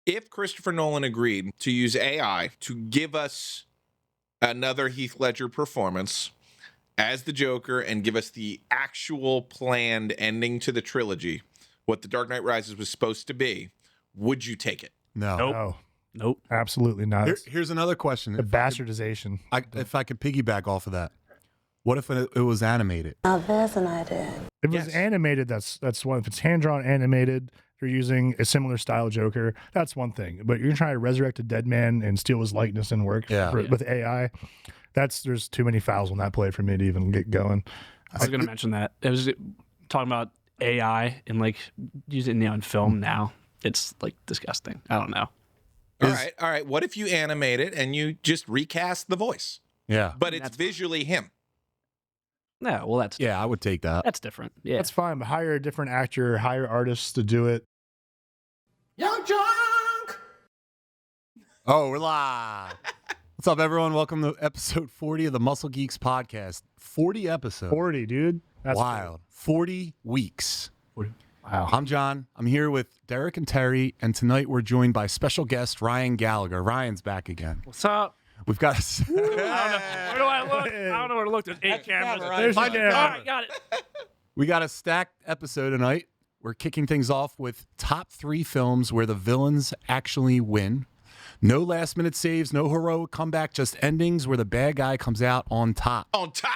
if Christopher Nolan agreed to use AI to give us another Heath Ledger performance as the Joker and give us the actual planned ending to the trilogy, what The Dark Knight Rises was supposed to be, would you take it? No. Nope. No, Nope. absolutely not. Here's another question. The bastardization. If I could piggyback off of that, what if it was animated? Now there's an idea. If it was animated, that's one. If it's hand-drawn animated, you're using a similar style Joker, that's one thing. But you're trying to resurrect a dead man and steal his likeness and work with AI, there's too many fouls on that play for me to even get going. I was going to mention that. It was talking about AI and like using it in film now. It's like disgusting. I don't know. All right. What if you animate it and you just recast the voice? Yeah. But it's visually him. No, well, that's I would take that. That's different. Yeah, That's fine, but hire a different actor, hire artists to do it. Young Drunk! Oh, we're live. What's up, everyone? Welcome to episode 40 of the Muscle Geeks podcast. 40 episodes. 40, dude. That's wild. 40 weeks. Wow. I'm John. I'm here with Derek and Terry, and tonight we're joined by special guest Ryan Gallagher. Ryan's back again. What's up? We've got I don't know. Where do I look? I don't know where to look. There's 8 cameras. There's your All camera. right, got it. We got a stacked episode tonight. We're kicking things off with top 3 films where the villains actually win. No last minute saves, no heroic comeback, just endings where the bad guy comes out on top. On top!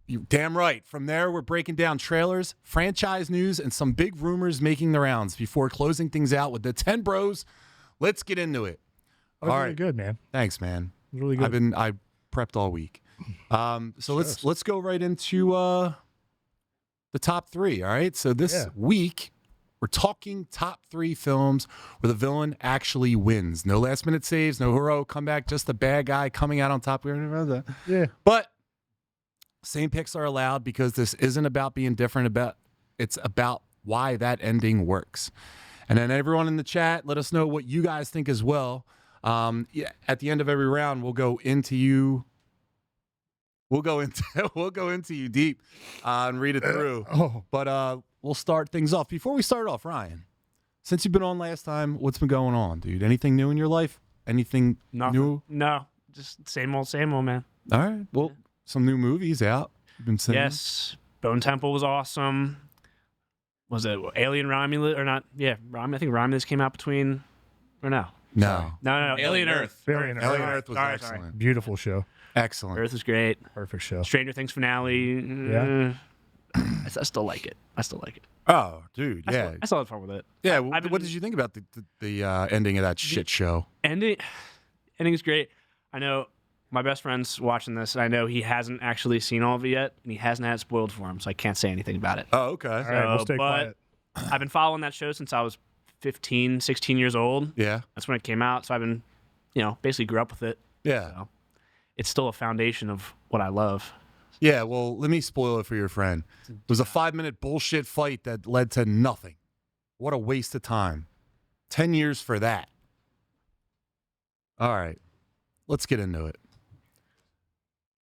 You damn right. From there, we're breaking down trailers, franchise news, and some big rumors making the rounds before closing things out with the 10 bros. Let's get into it. That was All really right. good, man. Thanks, man. It was really good. I prepped all week. So let's go right into the top 3. All right. So this week we're talking top 3 films where the villain actually wins. No last minute saves, no heroic comeback, just the bad guy coming out on top. Yeah. But same picks are allowed because this isn't about being different. It's about why that ending works. And then everyone in the chat, let us know what you guys think as well. At the end of every round, we'll go into you. We'll go into you deep and read it through. But we'll start things off. Before we start off, Ryan, since you've been on last time, what's been going on, dude? Anything new in your life? Anything new? No, just same old, man. All right. Well, some new movies out. You've been seeing. Yes, Bone Temple was awesome. Was it Alien Romulus or not? Yeah, I think Romulus came out between, or no? No. No. Alien Earth. Alien Earth was Sorry. excellent. Beautiful show. Excellent. Earth was great. Perfect show. Stranger Things finale. Yeah. I still like it. Oh, dude, yeah. I still had fun with it. Yeah, I've been- what did you think about the ending of that shit show? Ending is great. I know my best friend's watching this, and I know he hasn't actually seen all of it yet, and he hasn't had it spoiled for him, so I can't say anything about it. Oh, okay. All right, we'll stay quiet. I've been following that show since I was 15, 16 years old. Yeah. That's when it came out, so I've been, basically grew up with it. Yeah. So it's still a foundation of what I love. Yeah, well, let me spoil it for your friend. It was a 5-minute bullshit fight that led to nothing. What a waste of time. 10 years for that. All right. Let's get into it.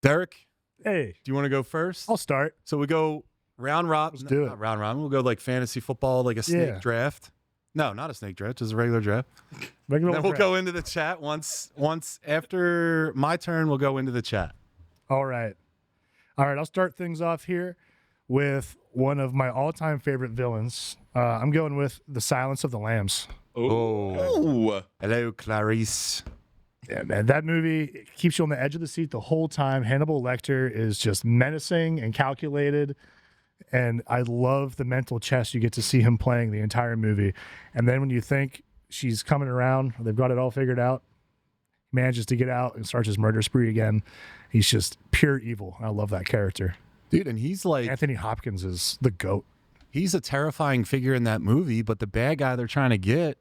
Derek, Hey, do you want to go first? I'll start. So we go round robin. Let's do it. Not round robin. We'll go like fantasy football, like a snake draft. No, not a snake draft, just a regular draft. Regular Then we'll draft. go into the chat once after my turn. We'll go into the chat. All right. I'll start things off here with one of my all-time favorite villains. I'm going with The Silence of the Lambs. Oh. Hello, Clarice. Yeah, man, that movie keeps you on the edge of the seat the whole time. Hannibal Lecter is just menacing and calculated, and I love the mental chess you get to see him playing the entire movie. And then when you think she's coming around, they've got it all figured out, he manages to get out and starts his murder spree again. He's just pure evil. I love that character. Dude, and he's like... Anthony Hopkins is the GOAT. He's a terrifying figure in that movie, but the bad guy they're trying to get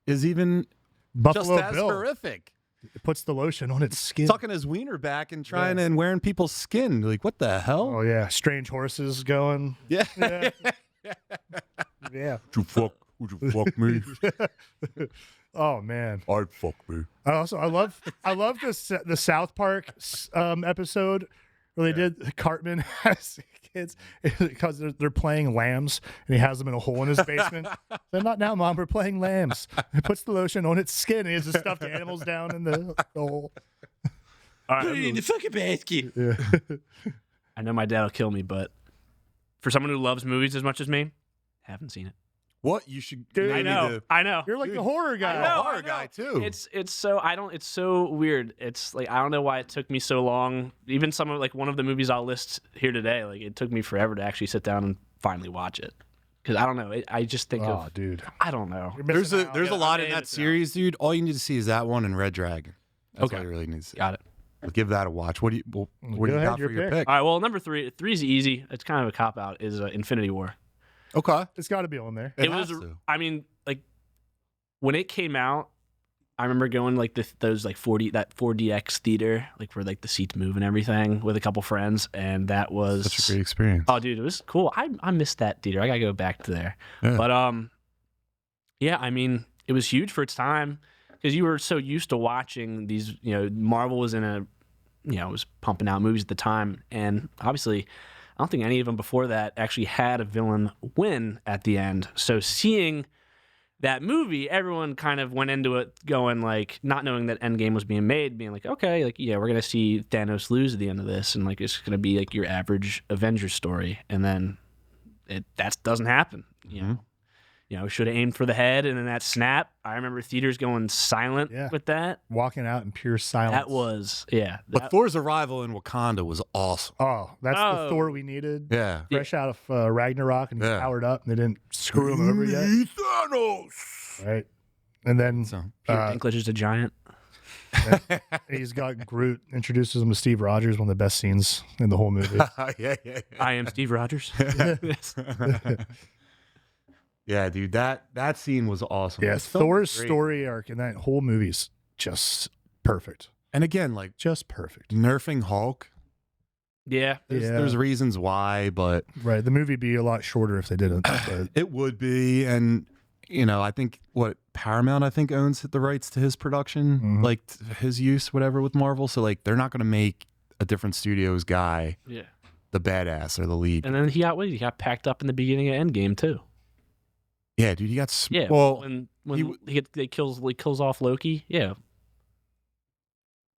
is even Buffalo just as Bill. horrific. It puts the lotion on its skin. Tucking his wiener back and trying and wearing people's skin. Like, what the hell? Oh, yeah. Strange horses going. Yeah. Yeah. Yeah. Would you fuck me? Oh, man. I'd fuck me. I love the South Park episode where they did Cartman has kids because they're playing lambs, and he has them in a hole in his basement. They're not now, Mom. We're playing lambs. He puts the lotion on its skin, and he has the stuffed animals down in the hole. All right, Put it in the fucking basket. Yeah. I know my dad will kill me, but for someone who loves movies as much as me, haven't seen it. What you should? Dude, I maybe know. I know. You're like the horror guy. I know, horror I know. guy too. It's so it's so weird. It's like I don't know why it took me so long. Even some of like one of the movies I'll list here today, like it took me forever to actually sit down and finally watch it. Because I don't know. I just think Oh, dude. I don't know. You're There's missing a out. there's a Yeah, lot I in made that it, series, dude. All you need to see is that one and Red Dragon. That's Okay. all you really need to see. Got it. But give that a watch. What do you Go what do you ahead, got for your your pick. pick? All right. Well, number three's easy. It's kind of a cop out. Is Infinity War. Okay. It's got to be on there. It was. has to. I mean, like when it came out, I remember going like those like 4DX theater, like where like the seats move and everything, with a couple friends, and that was Such a great experience. Oh, dude, it was cool. I missed that theater. I gotta go back to there. Yeah. But yeah, I mean, it was huge for its time because you were so used to watching these. You know, Marvel was was pumping out movies at the time, and obviously, I don't think any of them before that actually had a villain win at the end. So seeing that movie, everyone kind of went into it going like, not knowing that Endgame was being made, being like, okay, like yeah, we're gonna see Thanos lose at the end of this, and like it's gonna be like your average Avengers story, and then that doesn't happen. You know, should have aimed for the head, and then that snap. I remember theaters going silent Yeah. with that. Walking out in pure silence. That was But Thor's arrival in Wakanda was awesome. Oh, that's the Oh. Thor we needed. Yeah. Fresh out of Ragnarok, and he's Yeah. powered up, and they didn't screw him over yet. Thanos. Right. And then So, Peter uh, Dinklage is a giant. he's got Groot, introduces him to Steve Rogers, one of the best scenes in the whole movie. yeah. I am Steve Rogers. Yes. Yeah, dude, that scene was awesome. Yeah, The film was Thor's great. story arc in that whole movie's just perfect. And again, like Just perfect. nerfing Hulk. Yeah. There's reasons why, but Right. The movie'd be a lot shorter if they didn't. But it would be. And I think Paramount owns the rights to his production, Mhm. like his use, whatever, with Marvel. So like they're not gonna make a different studio's guy Yeah. the badass or the lead. And then he got packed up in the beginning of Endgame too. Yeah, dude, he got Yeah. well. when he he kills off Loki. Yeah.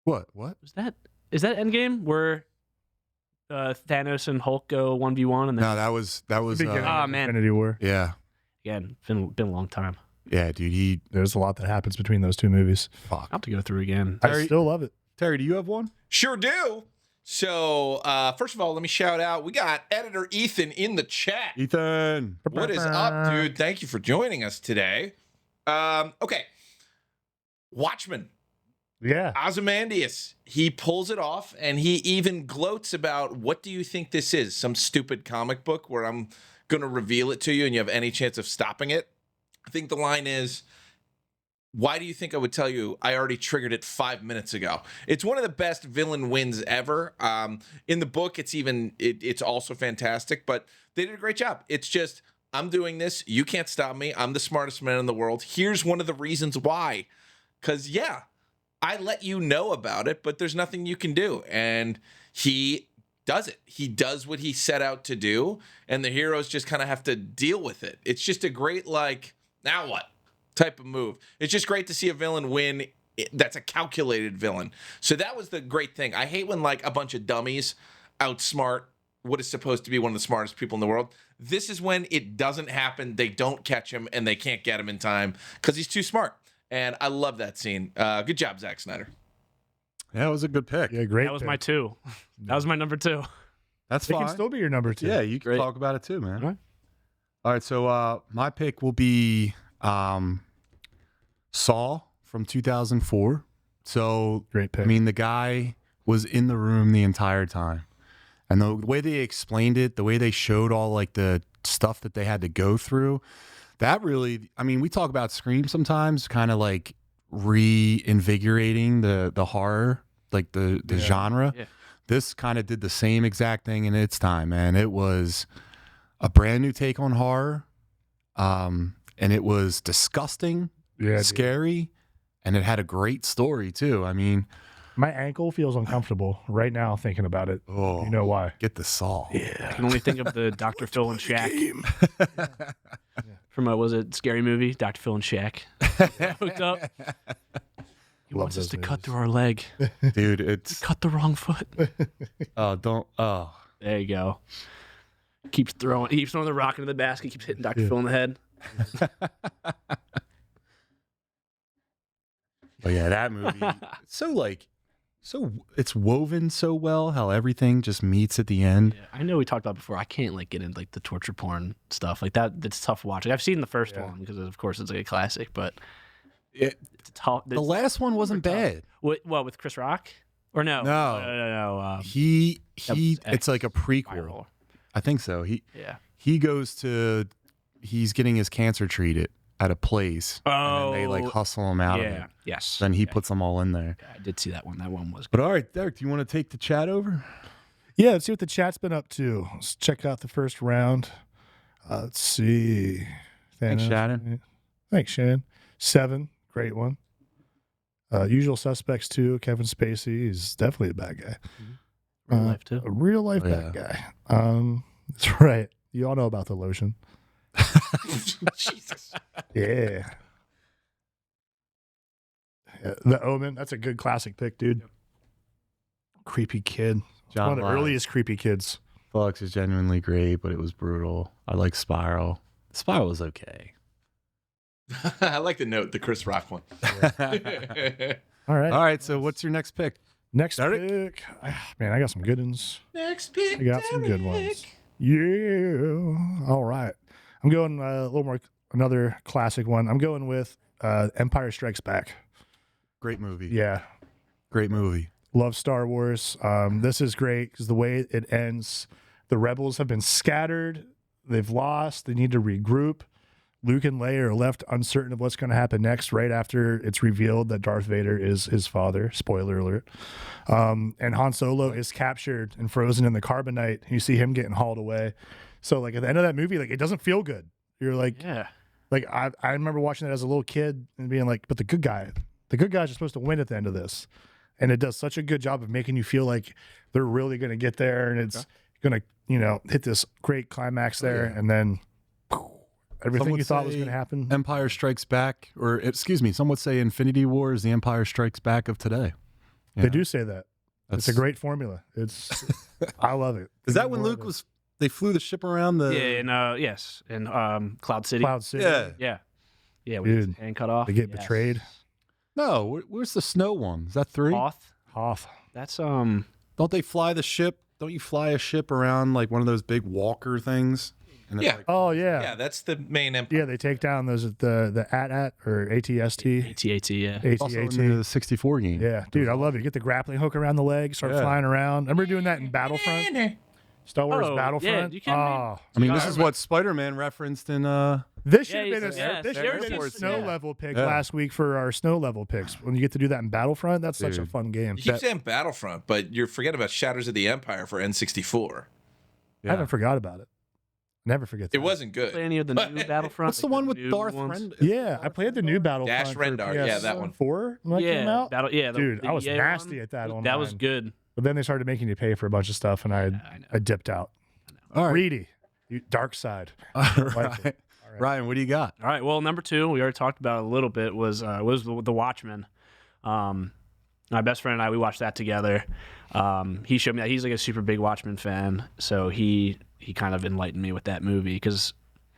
What? Is that Endgame where Thanos and Hulk go 1v1 and then No, that was the beginning Ah, of man. Infinity War. yeah, again been a long time. yeah, dude. He There's a lot that happens between those two movies. fuck. I'll have to go through again. I Terry- still love it. Terry, do you have one? Sure do. So, first of all, let me shout out. We got editor Ethan in the chat. Ethan. What is up, dude? Thank you for joining us today. Okay. Watchmen. Yeah. Ozymandias. He pulls it off, and he even gloats about, what do you think this is? Some stupid comic book where I'm going to reveal it to you and you have any chance of stopping it? I think the line is, why do you think I would tell you? I already triggered it 5 minutes ago. It's one of the best villain wins ever. In the book, it's also fantastic, but they did a great job. It's just, I'm doing this. You can't stop me. I'm the smartest man in the world. Here's one of the reasons why. Because, yeah, I let you know about it, but there's nothing you can do. And he does it. He does what he set out to do, and the heroes just kind of have to deal with it. It's just a great, like, now what type of move. It's just great to see a villain win that's a calculated villain. So that was the great thing. I hate when, like, a bunch of dummies outsmart what is supposed to be one of the smartest people in the world. This is when it doesn't happen. They don't catch him, and they can't get him in time because he's too smart. And I love that scene. Good job, Zack Snyder. Yeah, it was a good pick. Yeah, great. That was pick. my 2. That was my number 2. That's It fine. can still be your number 2. Yeah, you can Great. talk about it too, man. All right. All right, so my pick will be Saw from 2004. So, Great pick. I mean, the guy was in the room the entire time. And the way they explained it, the way they showed all like the stuff that they had to go through, that really, I mean, we talk about Scream sometimes, kind of like reinvigorating the horror, like the genre. Yeah. This kind of did the same exact thing in its time, man. It was a brand new take on horror. And it was disgusting, yeah, dude. scary, and it had a great story too. I mean, My ankle feels uncomfortable right now thinking about it. Oh, You know why? get the saw. I can only think of the Dr. Phil and Shaq from was it Scary Movie? Dr. Phil and Shaq hooked up. He wants us those to cut movies. through our leg. Dude, it's Cut the wrong foot. There you go. Keeps throwing the rock into the basket. Keeps hitting Dr. Phil in the head. But yeah, that movie. It's woven so well. How everything just meets at the end. Yeah, I know we talked about it before. I can't get into the torture porn stuff like that. That's tough to watch. I've seen the first one because of course it's a classic, but it's tough. The last one wasn't bad. What with Chris Rock or no? No. No. He. X It's like a prequel. Spiral. I think so. Yeah. He's getting his cancer treated at a place. Oh, and then they hustle him out of it. yeah. Yes. Then he puts them all in there. Yeah, I did see that one. That one was. But all right, Derek, do you want to take the chat over? Yeah, let's see what the chat's been up to. Let's check out the first round. Let's see. Thanks, Thanos. Shannon. Thanks, Shannon. 7, great one. Usual Suspects 2, Kevin Spacey. He's definitely a bad guy. Real life too. A real life bad guy. That's right. You all know about the lotion. Jesus. Yeah. The Omen. That's a good classic pick, dude. Creepy kid. John One of the Lyle. earliest creepy kids. Fox is genuinely great, but it was brutal. I like Spiral. Spiral was okay. I like to note the Chris Rock one. All right. All right, so what's your next pick? Next Derek? pick. Man, I got some good ones. Next pick. I got some good ones. Yeah. All right. I'm going a little more, another classic one. I'm going with Empire Strikes Back. Great movie. Yeah. Great movie. Love Star Wars. This is great because the way it ends, the rebels have been scattered. They've lost. They need to regroup. Luke and Leia are left uncertain of what's going to happen next right after it's revealed that Darth Vader is his father. Spoiler alert. And Han Solo is captured and frozen in the carbonite. You see him getting hauled away. So like at the end of that movie, like it doesn't feel good. You're like, Yeah. like I remember watching that as a little kid and being like, but the good guys are supposed to win at the end of this. And it does such a good job of making you feel like they're really going to get there and it's going to, hit this great climax there. And then everything Some you thought would was say going to happen. Empire Strikes Back, or excuse me, some would say Infinity War is the Empire Strikes Back of today. They do say that. It's a great formula. I love it. Is that when Luke they flew the ship around the... Yeah, and yes, and Cloud City. Cloud City? Yeah. Yeah, with his Dude, hand cut off. They get Yes. betrayed. No, where's the snow one? Is that 3? Hoth. That's Don't they fly the ship? Don't you fly a ship around like one of those big walker things? And it's Yeah. like- Oh yeah. Yeah, that's the main empire. Yeah, they take down those the AT-AT or ATST. AT-AT, yeah. it's also in the 64 game. Yeah, dude, I love it. You get the grappling hook around the leg, start flying around. Remember doing that in Battlefront? Star Wars Oh, Battlefront? yeah, you kidding me? Oh, I mean, this is what Spider-Man referenced in... this Yeah, should have been he's- yeah, this there should have was been a a- snow yeah. level pick Yeah. last week for our snow level picks. When you get to do that in Battlefront, that's such a Dude. fun game. You keep saying Battlefront, but you're forgetting about Shadows of the Empire for N64. I haven't forgot about it. Never forget that. It wasn't Play good. any of the new Battlefront? What's the one with new Darth ones? Ren? Yeah, I played the new Battlefront. Dash for Rendar, yeah, that one. 4 when that came out. The Dude, I was EA nasty one. at that That was online. good. But then they started making you pay for a bunch of stuff, and I know. I dipped out. All right. Greedy. Dark side. All Like right. it. Ryan, what do you got? All right. Well, number 2, we already talked about it a little bit, was the Watchmen. My best friend and I, we watched that together. He showed me that he's like a super big Watchmen fan, so he kind of enlightened me with that movie because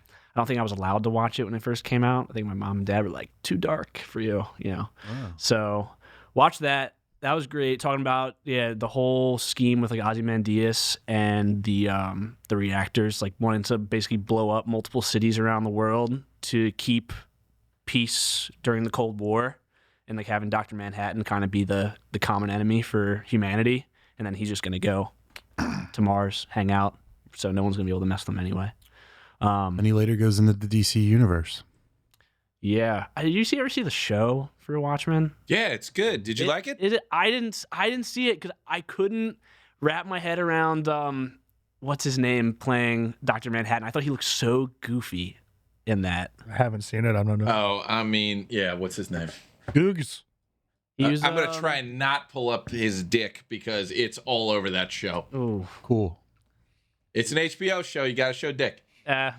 I don't think I was allowed to watch it when it first came out. I think my mom and dad were like, too dark for you, So watch that. That was great. Talking about the whole scheme with like Ozymandias and the reactors, like wanting to basically blow up multiple cities around the world to keep peace during the Cold War, and like having Dr. Manhattan kind of be the common enemy for humanity, and then he's just gonna go to Mars, hang out, so no one's gonna be able to mess with him anyway. And he later goes into the DC universe. Yeah. Did you ever see the show for Watchmen? Yeah, it's good. Did you like it? I didn't see it because I couldn't wrap my head around what's his name playing Dr. Manhattan. I thought he looked so goofy in that. I haven't seen it. I don't know. Oh, I mean, yeah, what's his name? Googs. He was, I'm gonna try and not pull up his dick because it's all over that show. Oh, Cool. It's an HBO show. You gotta show dick. fair.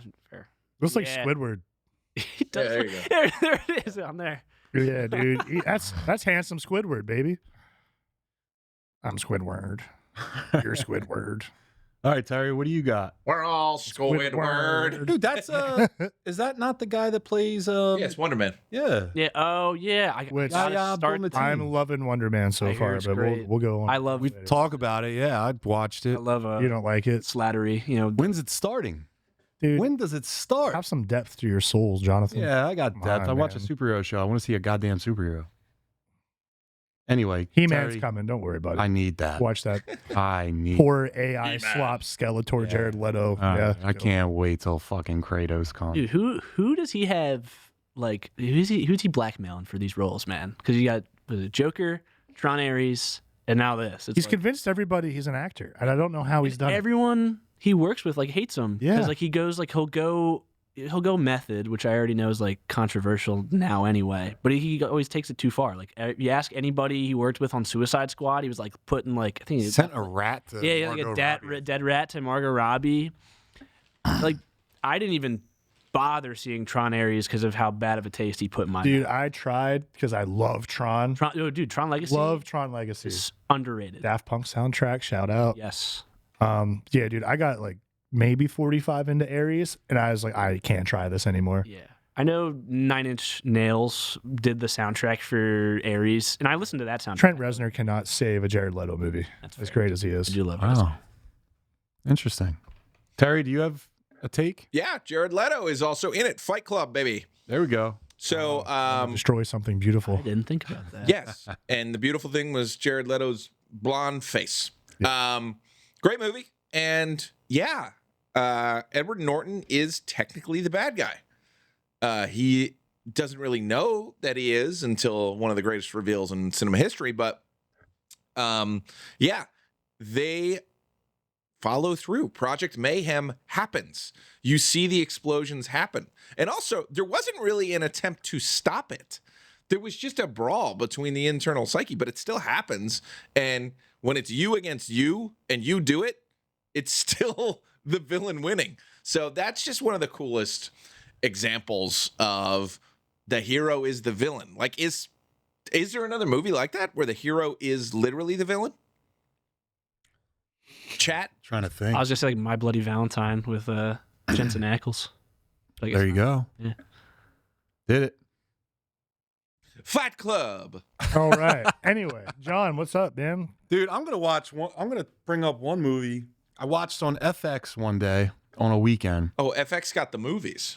Looks like Yeah. Squidward. He does. there you go. There it is on there. Yeah, dude. That's handsome Squidward, baby. I'm Squidward. You're Squidward. All right, Terry, what do you got? We're all Squidward. Dude, that's is that not the guy that plays Yes, Wonder Man. Yeah. Yeah. Oh, yeah. I Which- gotta Yeah, start. Bulma- I'm loving Wonder Man so I hear far, it's but great. we'll go on. I love. We talk about it. Yeah, I watched I it. love You don't like it, Slattery. You know, When's it starting? dude. When does it start? Have some depth to your souls, Jonathan. Yeah, I got Come depth. on, I watch a man. superhero show. I want to see a goddamn superhero. Anyway, He-Man's Terry, coming. Don't worry about it. I need that. Watch that I need. poor AI He-Man. slop Skeletor Yeah. Jared Leto. Yeah, I go. can't wait till fucking Kratos comes. dude, who does he have? Like, who's he blackmailing for these roles, man? Because you got was it Joker, Tron Ares, and now this. It's He's like, convinced everybody he's an actor, and I don't know how he's done it. everyone he works with like hates him. Yeah. Because like he goes like he'll go method, which I already know is like controversial now anyway. But he always takes it too far. Like you ask anybody he worked with on Suicide Squad, he was like putting like I think he Sent a rat to yeah, like Margot a Robbie. dead rat to Margot Robbie. Like I didn't even bother seeing Tron Ares because of how bad of a taste he put in my Dude, mouth. I tried because I love Tron. Tron Legacy Love Tron Legacy. is underrated. Daft Punk soundtrack, shout out. Yes. Yeah, dude, I got like maybe 45 into Aries, and I was like, I can't try this anymore. Yeah. I know Nine Inch Nails did the soundtrack for Ares, and I listened to that soundtrack. Trent Reznor cannot save a Jared Leto movie, That's as fair. great as he I is. do love Wow. Reznor. Interesting. Terry, do you have a take? Yeah, Jared Leto is also in it. Fight Club, baby. There we go. So, Destroy something I beautiful. didn't think about that. yes, and the beautiful thing was Jared Leto's blonde face. Great movie, and yeah, Edward Norton is technically the bad guy. He doesn't really know that he is until one of the greatest reveals in cinema history, but yeah, they follow through. Project Mayhem happens. You see the explosions happen. And also, there wasn't really an attempt to stop it. There was just a brawl between the internal psyche, but it still happens. And when it's you against you and you do it, it's still the villain winning. So that's just one of the coolest examples of the hero is the villain. Like, is there another movie like that where the hero is literally the villain? Chat? Trying to think. I was just like My Bloody Valentine with Jensen Ackles. But I guess There you go. Yeah. Did it. Fight Club. All right. Anyway, John, what's up, man? Dude, I'm gonna bring up one movie I watched on FX one day on a weekend. Oh, FX got the movies.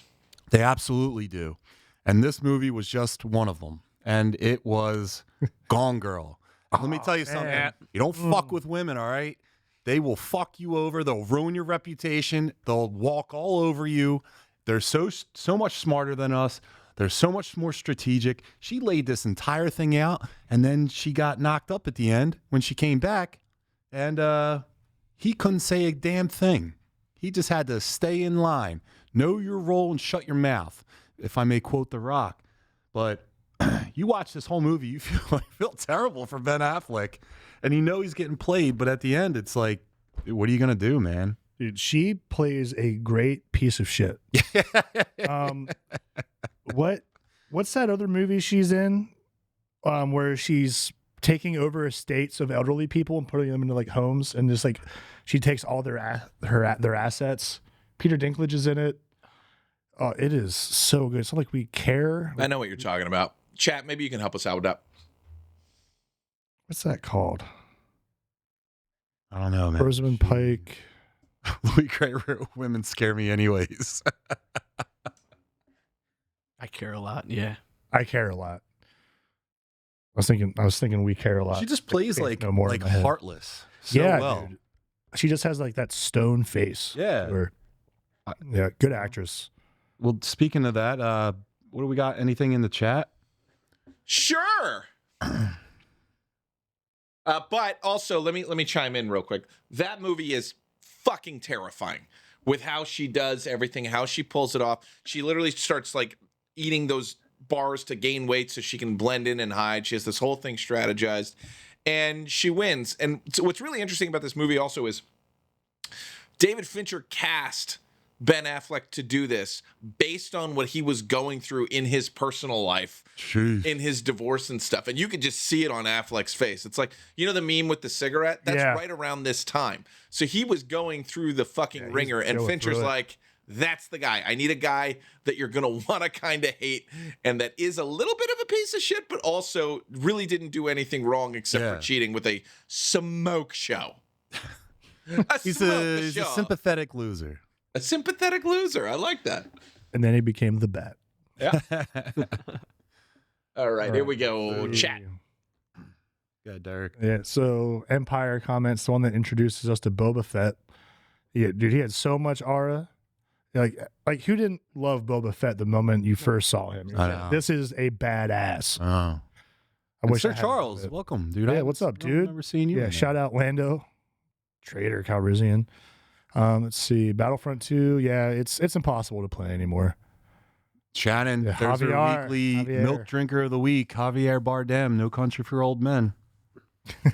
They absolutely do. And this movie was just one of them. And it was Gone Girl. Let me tell you something. man. You don't fuck with women, all right? They will fuck you over. They'll ruin your reputation. They'll walk all over you. They're so much smarter than us. They're so much more strategic. She laid this entire thing out, and then she got knocked up at the end when she came back, and he couldn't say a damn thing. He just had to stay in line, know your role, and shut your mouth, if I may quote The Rock. But you watch this whole movie, you feel terrible for Ben Affleck, and you know he's getting played, but at the end, it's like, what are you gonna do, man? Dude, she plays a great piece of shit. What's that other movie she's in? Where she's taking over estates of elderly people and putting them into like homes, and just like she takes all their assets. Peter Dinklage is in it. Oh, it is so good. It's not like we care. I know what you're talking about. Chat, maybe you can help us out with that. What's that called? I don't know, man. Rosamund Pike. Louis Kramer women scare me anyways. I care a lot. Yeah. I care a lot. I was thinking we care a lot. She just plays Faith like No More in my head. heartless so yeah, well. dude. She just has like that stone face. Yeah. Yeah, good actress. Well, speaking of that, what do we got? Anything in the chat? Sure. But also, let me chime in real quick. That movie is fucking terrifying with how she does everything, how she pulls it off. She literally starts like eating those bars to gain weight so she can blend in and hide. She has this whole thing strategized, and she wins. And so what's really interesting about this movie also is David Fincher cast Ben Affleck to do this based on what he was going through in his personal life, in his divorce and stuff. And you could just see it on Affleck's face. It's like, you know, the meme with the cigarette? That's right around this time. So he was going through the fucking ringer, and Fincher's like, that's the guy. I need a guy that you're going to want to kind of hate and that is a little bit of a piece of shit, but also really didn't do anything wrong except for cheating with a smoke show. He's a sympathetic loser. A sympathetic loser. I like that. And then he became the Bat. Yeah. All right, here we go. So, Chat. Yeah, Derek. Yeah. So Empire comments, the one that introduces us to Boba Fett. Yeah, dude, he had so much aura. Like who didn't love Boba Fett the moment you first saw him? I know. This is a badass. Oh. I wish Sir I had Charles, it. welcome, dude. Yeah, what's up, dude? Never seen you. Yeah, shout out Lando, traitor Calrissian. Let's see, Battlefront 2. Yeah, it's impossible to play anymore. Shannon, Yeah, there's Javier, our weekly Javier. milk drinker of the week, Javier Bardem, No Country for Old Men.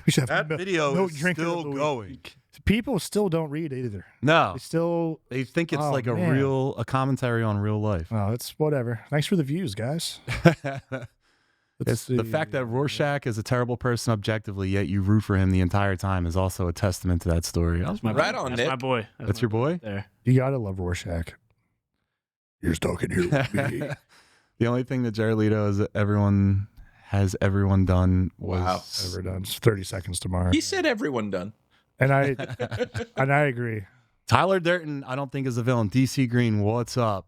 We should have That video milk is drinker of still the week. going. People still don't read either. No, They still. they think it's Oh, like man. a commentary on real life. Oh, it's whatever. Thanks for the views, guys. It's the fact that Rorschach is a terrible person objectively, yet you root for him the entire time is also a testament to that story. That's my Right boy. on, That's Nick. my boy. That's my your boy? There. You gotta love Rorschach. You're stuck in here with me. The only thing that Jared Leto has everyone done was Ever done? It's 30 seconds tomorrow. He said everyone done. And I agree. Tyler Durden. I don't think is a villain. DC Green, what's up?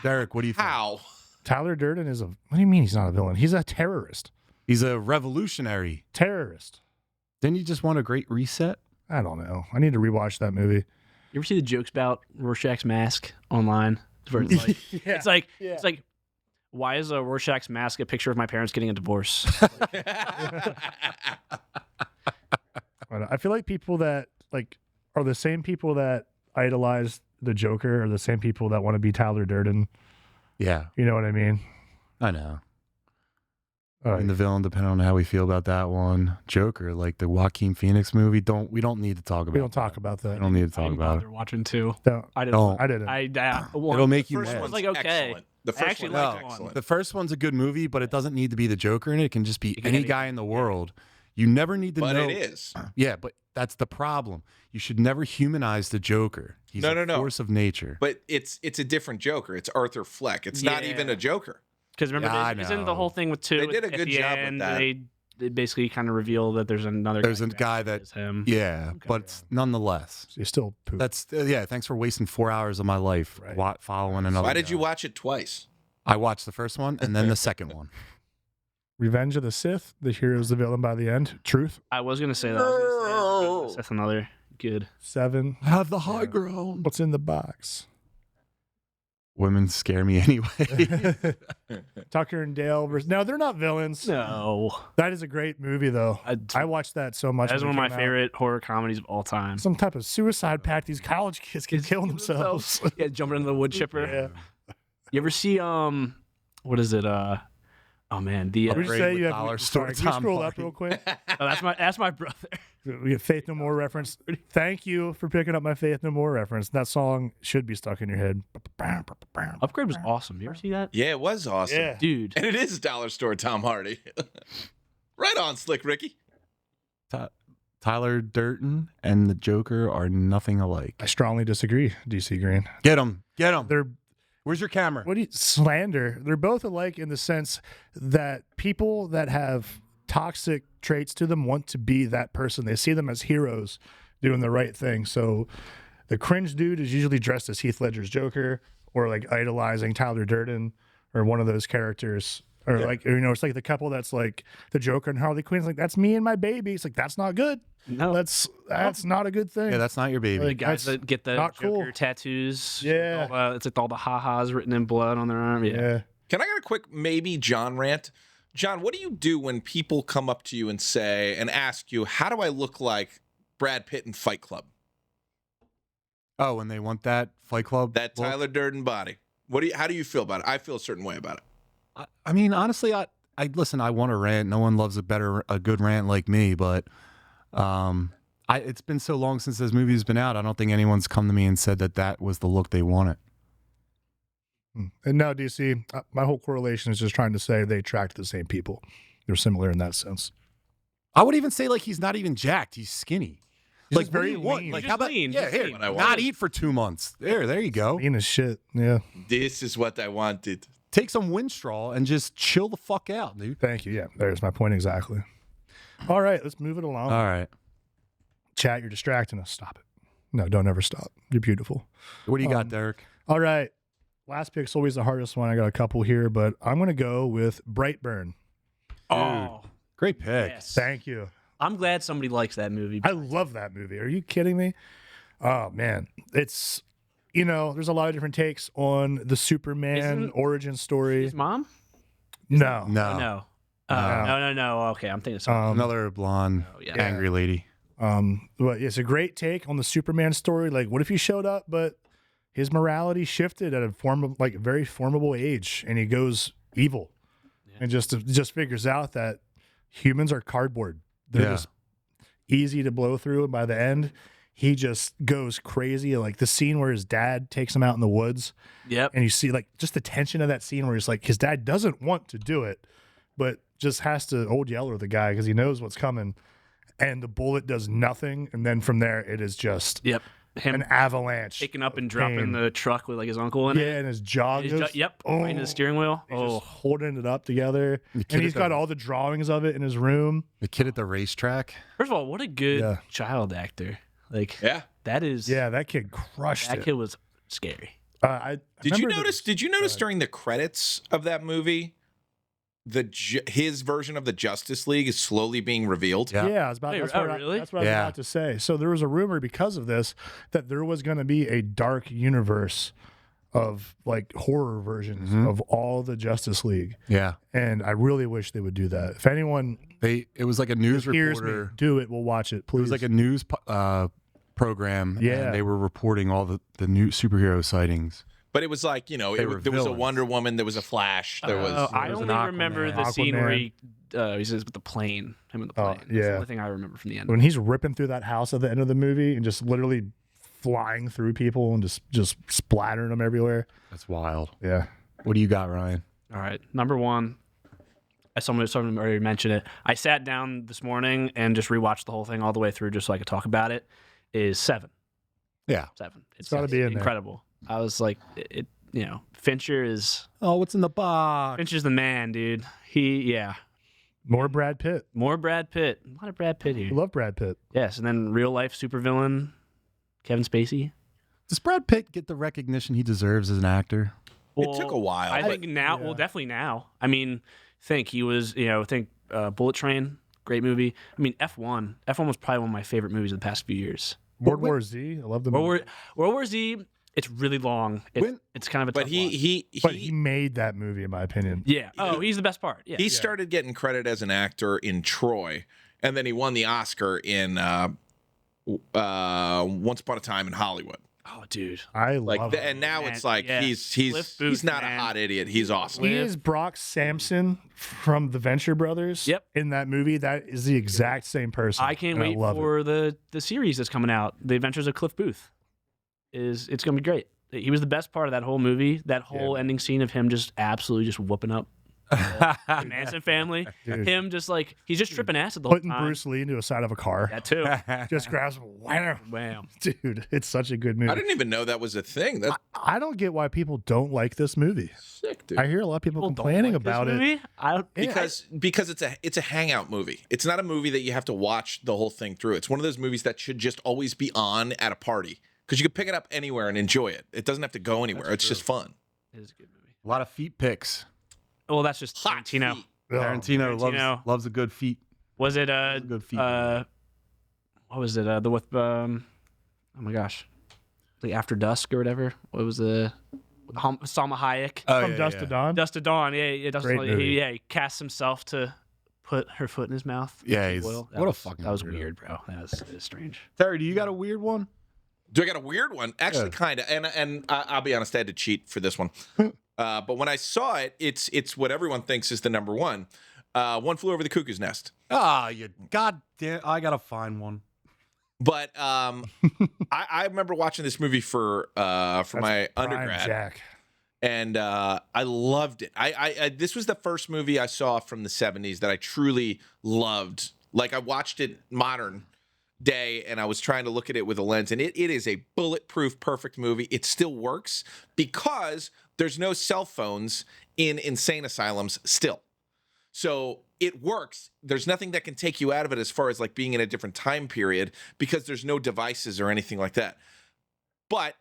Derek, what do you think? How? Tyler Durden is a. What do you mean he's not a villain? He's a terrorist. He's a revolutionary. Terrorist. Didn't you just want a great reset? I don't know. I need to rewatch that movie. You ever see the jokes about Rorschach's mask online? Where it's like, it's like, why is a Rorschach's mask a picture of my parents getting a divorce? I feel like people that are the same people that idolize the Joker are the same people that want to be Tyler Durden. Yeah, You know what I mean? I know. And the villain, depending on how we feel about that one. Joker, like the Joaquin Phoenix movie, we don't need to talk about. We don't talk about that. We don't need to I talk didn't about it. bother watching two. Don't. I didn't. Don't. I didn't. It'll make you First mad. one's like, okay. excellent. The first actually one like is one. excellent. The first one's a good movie, but it doesn't need to be the Joker in it. It can just be can any be guy in the world. You never need to But know. it is. Yeah, but that's the problem. You should never humanize the Joker. He's No, a no, no. force of nature. But it's a different Joker. It's Arthur Fleck. It's not Yeah. even a Joker. Because remember, Yeah, I isn't the know. whole thing with two? They did a at good the job with end, that. They basically kind of reveal that there's another. There's a who guy actually that- is him. Yeah, but nonetheless, You still poop. that's yeah. Thanks for wasting 4 hours of my life Right. following another. Why did you guy. watch it twice? I watched the first one and then the second one. Revenge of the Sith. The hero's the villain by the end. Truth. I was gonna say that. I was gonna say that's another good. 7. I have the high Yeah. ground. What's in the box? Women scare me anyway. Tucker and Dale versus. No, they're not villains. No, That is a great movie, though. I watched that so much. that's when one it of my came out. favorite horror comedies of all time. Some type of suicide pact. These college kids can kill themselves. Yeah, jumping into the wood chipper. Yeah. You ever see what is it? Oh man, the Would you Upgrade say with you have? dollar Sorry, store can you Tom scroll up Hardy. real quick? that's my brother. We have Faith No More reference. Thank you for picking up my Faith No More reference. That song should be stuck in your head. Upgrade was awesome. You ever see that? Yeah, it was awesome. Yeah. Dude. And it is dollar store Tom Hardy. Right on, Slick Ricky. Tyler Durden and the Joker are nothing alike. I strongly disagree, DC Green. Get him. Get him. They're Where's your camera? what do you slander? They're both alike in the sense that people that have toxic traits to them want to be that person. They see them as heroes doing the right thing. So the cringe dude is usually dressed as Heath Ledger's Joker or like idolizing Tyler Durden or one of those characters. Or like, you know, it's like the couple that's like the Joker and Harley Quinn's like, that's me and my baby. It's like, that's not good. No, That's not a good thing. Yeah, that's not your baby. the guys that's that get the not Joker cool. tattoos. Yeah. It's like all the ha-has written in blood on their arm. Yeah. Yeah. Can I get a quick maybe John rant? John, what do you do when people come up to you and say and ask you, how do I look like Brad Pitt in Fight Club? Oh, when they want that Fight Club? That look? Tyler Durden body. How do you feel about it? I feel a certain way about it. I mean, honestly, I listen. I want to rant. No one loves a good rant like me. But it's been so long since this movie's been out. I don't think anyone's come to me and said that was the look they wanted. And no, DC, my whole correlation is just trying to say they attract the same people. They're similar in that sense. I would even say like he's not even jacked. He's skinny. He's Like just very what do you want? lean. Like He's how just about lean. yeah? Just Here, lean. What I not wanted. eat for 2 months. There you go. Lean as shit. Yeah. This is what I wanted. Take some Winstraw and just chill the fuck out, dude. Thank you. Yeah, there's my point exactly. All right, let's move it along. All right. Chat, you're distracting us. Stop it. No, don't ever stop. You're beautiful. What do you got, Derek? All right. Last pick's always the hardest one. I got a couple here, but I'm going to go with Brightburn. Oh, Great pick. yes. Thank you. I'm glad somebody likes that movie. I love that movie. Are you kidding me? Oh, man. It's, there's a lot of different takes on the Superman Isn't- origin story. His mom? No. No. No. No. No. Okay, I'm thinking of something. Another blonde, Oh, yeah. angry lady. But it's a great take on the Superman story. Like, what if he showed up, but his morality shifted at a very formable age, and he goes evil, and just figures out that humans are cardboard. They're just easy to blow through, and by the end, he just goes crazy. Like the scene where his dad takes him out in the woods, Yep. and you see like just the tension of that scene where he's like, his dad doesn't want to do it, but just has to old yeller the guy because he knows what's coming. And the bullet does nothing, and then from there it is just Yep. Him an avalanche. picking up and dropping pain. the truck with like his uncle in it. Yeah, and his jaw His goes. yep. Right into the steering wheel. He's Oh, just holding it up together, The kid and he's at got the- all the drawings of it in his room. The kid at the racetrack. first of all, what a good Yeah. child actor. Like Yeah. that is. Yeah, that kid crushed That it. kid was scary. Did you remember notice? Did you notice during the credits of that movie, his version of the Justice League is slowly being revealed? Yeah. Yeah, I was about. Wait, That's oh, what, really? that's what I was Yeah. about to say. So there was a rumor because of this that there was going to be a dark universe of like horror versions of all the Justice League, Yeah. and I really wish they would do that. If anyone It was like a news hears me, reporter. do it. We'll watch it, It please. was like a news program. Yeah. And they were reporting all the new superhero sightings. But it was like, They there were was a villains. Wonder Woman, there was a Flash, there was. I was only an remember Aquaman. the scene where Aquaman. he says with the plane. Him and the Oh, plane. That's the yeah. only thing I remember from the end. when he's ripping through that house at the end of the movie and just literally flying through people and just splattering them everywhere. That's wild. Yeah. What do you got, Ryan? All right, number one. As someone already mentioned it, I sat down this morning and just rewatched the whole thing all the way through, just so I could talk about it. Is Seven. Yeah. Seven. It's gotta be in there. incredible. I was like, Fincher is Oh, what's in the box? Fincher's the man, dude. More Brad Pitt. More Brad Pitt. A lot of Brad Pitt I here. love Brad Pitt. Yes, and then real life supervillain Kevin Spacey. Does Brad Pitt get the recognition he deserves as an actor? It took a while. I but think now, yeah. well, definitely now. I mean, he was, Bullet Train, great movie. I mean, F1. F1 was probably one of my favorite movies of the past few years. World War Z. I love the movie. World War Z, it's really long. It's kind of a but tough watch. He made that movie, in my opinion. Yeah. Oh, he's the best part. Yeah. he started getting credit as an actor in Troy, and then he won the Oscar in Once Upon a Time in Hollywood. Oh, dude. I love him. And now Man, it's like yeah. he's Cliff Booth, he's not man. a hot idiot. He's awesome. He is Brock Sampson from the Venture Brothers. Yep. In that movie, that is the exact same person. I can't and wait love it. for the series that's coming out. The Adventures of Cliff Booth. It's going to be great. He was the best part of that whole movie. That whole ending scene of him just absolutely just whooping up the Manson family. Dude. Him just like he's just tripping acid the whole Putting time. Bruce Lee into a side of a car. That too. Just grabs him. Wham. Wham. Dude, it's such a good movie. I didn't even know that was a thing. That's I don't get why people don't like this movie. sick, dude. I hear a lot of people People don't complaining like this about it. movie? because it's a hangout movie. It's not a movie that you have to watch the whole thing through. It's one of those movies that should just always be on at a party because you can pick it up anywhere and enjoy it. It doesn't have to go anywhere. It's just fun. It is a good movie. A lot of feet picks. Well, that's just Hot Tarantino. feet. Oh, Tarantino loves a good feet. Was it a good feat. what was it? The with oh my gosh, the After Dusk or whatever. What was the Salma Hayek? Oh, From Dust to Dawn. Dust to Dawn. Yeah, Dust to Great Dawn. movie. He casts himself to put her foot in his mouth. Yeah, he's, Oil. what a fucking That was weirdo. weird, bro. That was strange. Terry, do you got a weird one? Do I got a weird one? Actually, kind of. And I'll be honest, I had to cheat for this one. But when I saw it, it's what everyone thinks is the number one. One Flew Over the Cuckoo's Nest. Ah, you goddamn! I gotta find one. But I remember watching this movie for my undergrad, Jack. and I loved it. I this was the first movie I saw from the 70s that I truly loved. Like, I watched it modern day, and I was trying to look at it with a lens, and it is a bulletproof, perfect movie. It still works because there's no cell phones in insane asylums still. So it works. There's nothing that can take you out of it as far as like being in a different time period because there's no devices or anything like that. But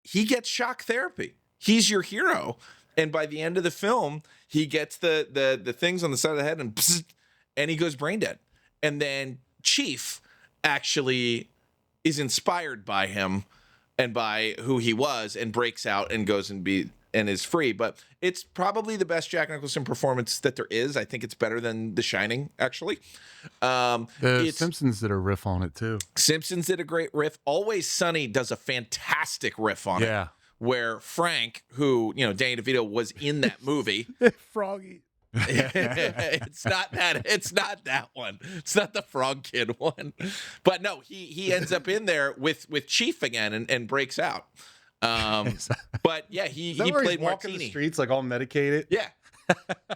he gets shock therapy. He's your hero. And by the end of the film, he gets the things on the side of the head and he goes brain dead. And then Chief actually is inspired by him and by who he was and breaks out and goes and is free. But it's probably the best Jack Nicholson performance that there is. I think it's better than The Shining, actually. The Simpsons did a riff on it too. Simpsons did a great riff. Always Sunny does a fantastic riff on it. Where Frank, who, Danny DeVito was in that movie. Froggy. It's not that one. It's not the Frog Kid one. But no, he ends up in there with Chief again and breaks out. But yeah, he played walking Martini. the streets like all medicated. Yeah.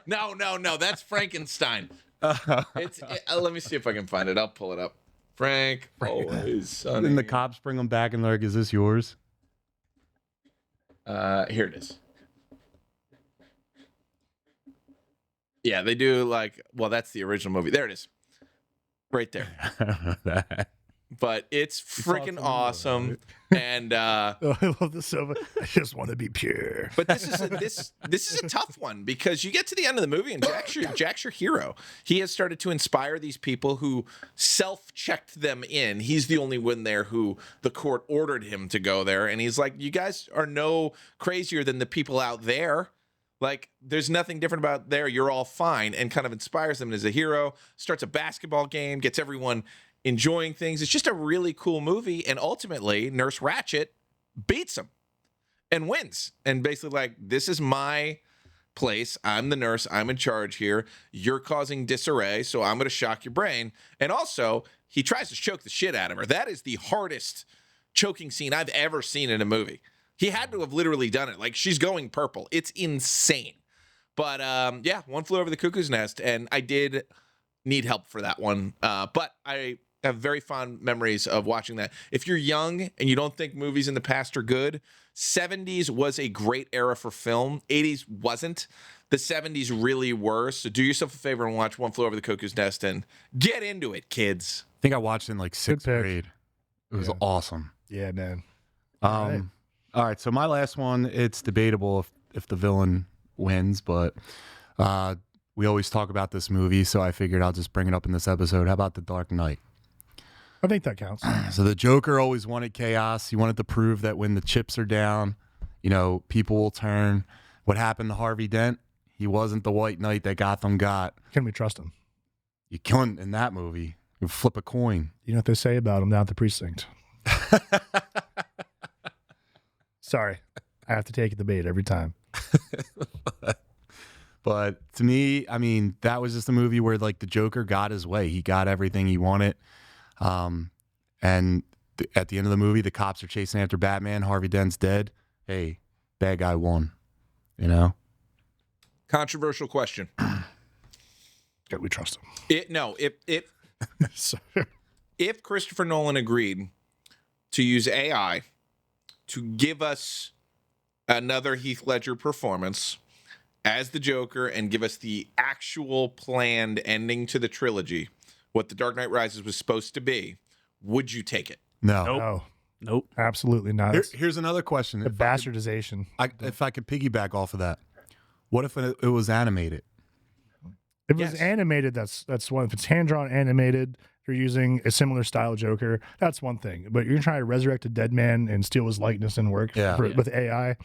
No, that's Frankenstein. Let me see if I can find it. I'll pull it up. Frank, always Sunny. And the cops bring him back and they're like, "Is this yours?" Here it is. Yeah, they do that's the original movie. There it is. Right there. But it's freaking awesome. And I love the sofa. I just want to be pure. But this is a tough one because you get to the end of the movie and Jack's your hero. He has started to inspire these people who self-checked them in. He's the only one there who the court ordered him to go there. And he's like, you guys are no crazier than the people out there. Like, there's nothing different about there. You're all fine, and kind of inspires them as a hero. Starts a basketball game, gets everyone enjoying things. It's just a really cool movie. And ultimately, Nurse Ratched beats him and wins. And basically, like, this is my place. I'm the nurse. I'm in charge here. You're causing disarray, so I'm going to shock your brain. And also, he tries to choke the shit out of her. That is the hardest choking scene I've ever seen in a movie. He had to have literally done it. Like, she's going purple. It's insane. But, One Flew Over the Cuckoo's Nest, and I did need help for that one. But I have very fond memories of watching that. If you're young and you don't think movies in the past are good, 70s was a great era for film. 80s wasn't. The 70s really were. So do yourself a favor and watch One Flew Over the Cuckoo's Nest and get into it, kids. I think I watched it in like sixth grade. It was awesome. Yeah, man. All right, so my last one, it's debatable if the villain wins, but we always talk about this movie, so I figured I'll just bring it up in this episode. How about The Dark Knight? I think that counts. So the Joker always wanted chaos. He wanted to prove that when the chips are down, people will turn. What happened to Harvey Dent? He wasn't the White Knight that Gotham got. Can we trust him? You couldn't in that movie. You flip a coin. You know what they say about him down at the precinct? Sorry, I have to take the bait every time. But to me, I mean, that was just a movie where like the Joker got his way. He got everything he wanted. And at the end of the movie, the cops are chasing after Batman. Harvey Dent's dead. Hey, bad guy won. Controversial question. Can we trust him? If Christopher Nolan agreed to use AI to give us another Heath Ledger performance as the Joker and give us the actual planned ending to the trilogy, what The Dark Knight Rises was supposed to be, would you take it? No. Nope. Absolutely not. Here's another question. The bastardization. If I could piggyback off of that, what if it was animated? If it was animated, that's one. If it's hand-drawn animated, you're using a similar style Joker, that's one thing. But you're trying to resurrect a dead man and steal his likeness and work with AI.